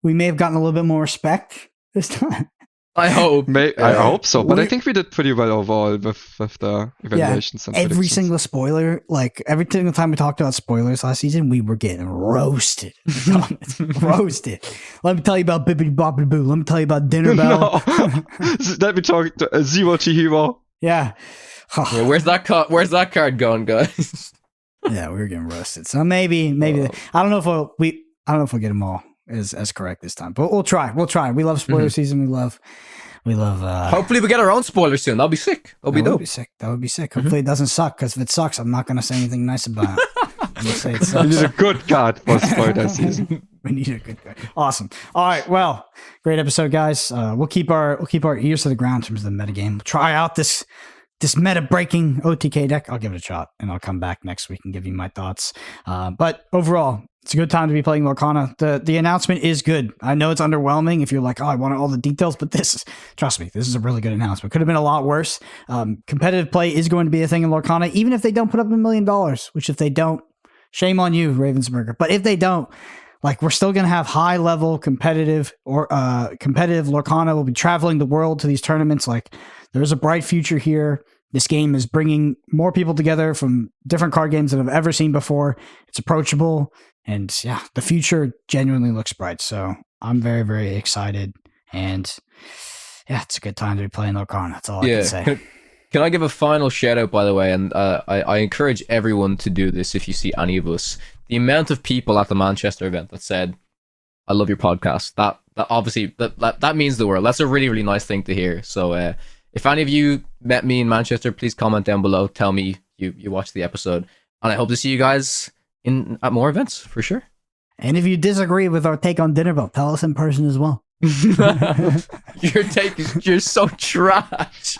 may have gotten a little bit more respect this time. I hope. I hope so, but I think we did pretty well overall with the evaluations and every predictions. single spoiler, like every single time we talked about spoilers last season, we were getting roasted. Roasted. Let me tell you about Bibbidi Bobbidi Boo. Let me tell you about Dinner Bell. No. Let me talk to Zero Chihiro. Yeah. Yeah, where's that card going, guys? Yeah, we were getting roasted. So maybe I don't know if we'll get them all as correct this time, but we'll try. We love spoiler season. We love. Hopefully, we get our own spoiler soon. That'll be sick. That would be sick. Hopefully, it doesn't suck. Because if it sucks, I'm not going to say anything nice about it. I'm gonna say it sucks. We need a good card for spoiler season. We need a good card. Awesome. All right. Well, great episode, guys. We'll keep our ears to the ground in terms of the metagame. We'll try out this meta breaking OTK deck. I'll give it a shot, and I'll come back next week and give you my thoughts. But overall, it's a good time to be playing Lorcana. The announcement is good. I know it's underwhelming if you're like, oh, I want all the details, but trust me, this is a really good announcement. Could have been a lot worse. Competitive play is going to be a thing in Lorcana, even if they don't put up $1 million, which if they don't, shame on you, Ravensburger. But if they don't, like, we're still going to have high level competitive Lorcana. We'll be traveling the world to these tournaments. Like, there's a bright future here. This game is bringing more people together from different card games than I've ever seen before. It's approachable. And yeah, the future genuinely looks bright. So I'm very, very excited. And yeah, it's a good time to be playing Lorcana. That's all I can say. Can I give a final shout out, by the way? And I encourage everyone to do this if you see any of us. The amount of people at the Manchester event that said, I love your podcast. That obviously, that means the world. That's a really, really nice thing to hear. So if any of you met me in Manchester, please comment down below. Tell me you watched the episode. And I hope to see you guys at more events, for sure. And if you disagree with our take on Dinner Bell, tell us in person as well. Your take is you're so trash.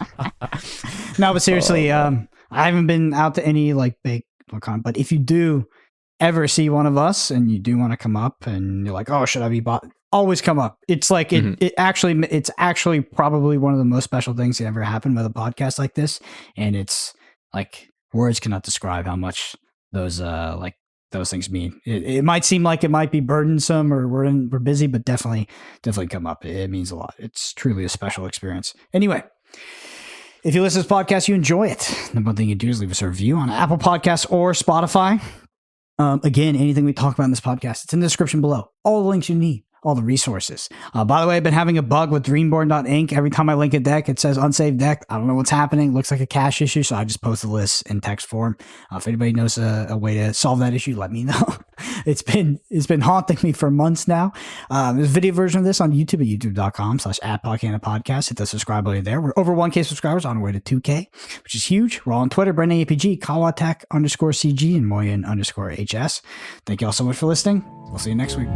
No, but seriously, I haven't been out to any like big Lorcana, but if you do ever see one of us and you do want to come up and you're like, oh, should I be bought? Always come up. It's like it's actually probably one of the most special things that ever happened with a podcast like this, and it's like words cannot describe how much those things mean. It might seem like it might be burdensome or we're busy, but definitely come up. It means a lot. It's truly a special experience. Anyway, if you listen to this podcast, you enjoy it, the one thing you do is leave us a review on Apple Podcasts or Spotify. Again, anything we talk about in this podcast, it's in the description below. All the links you need. All the resources. By the way, I've been having a bug with Dreamborn.inc. Every time I link a deck, it says unsaved deck. I don't know what's happening. It looks like a cache issue, so I just post the list in text form. If anybody knows a way to solve that issue, let me know. It's been haunting me for months now. There's a video version of this on YouTube at youtube.com/@Podcana podcast. Hit the subscribe button there. We're over 1K subscribers, on our way to 2K, which is huge. We're all on Twitter, BrendanAPG, Kawa Tech_CG, and Moyen_HS. Thank you all so much for listening. We'll see you next week.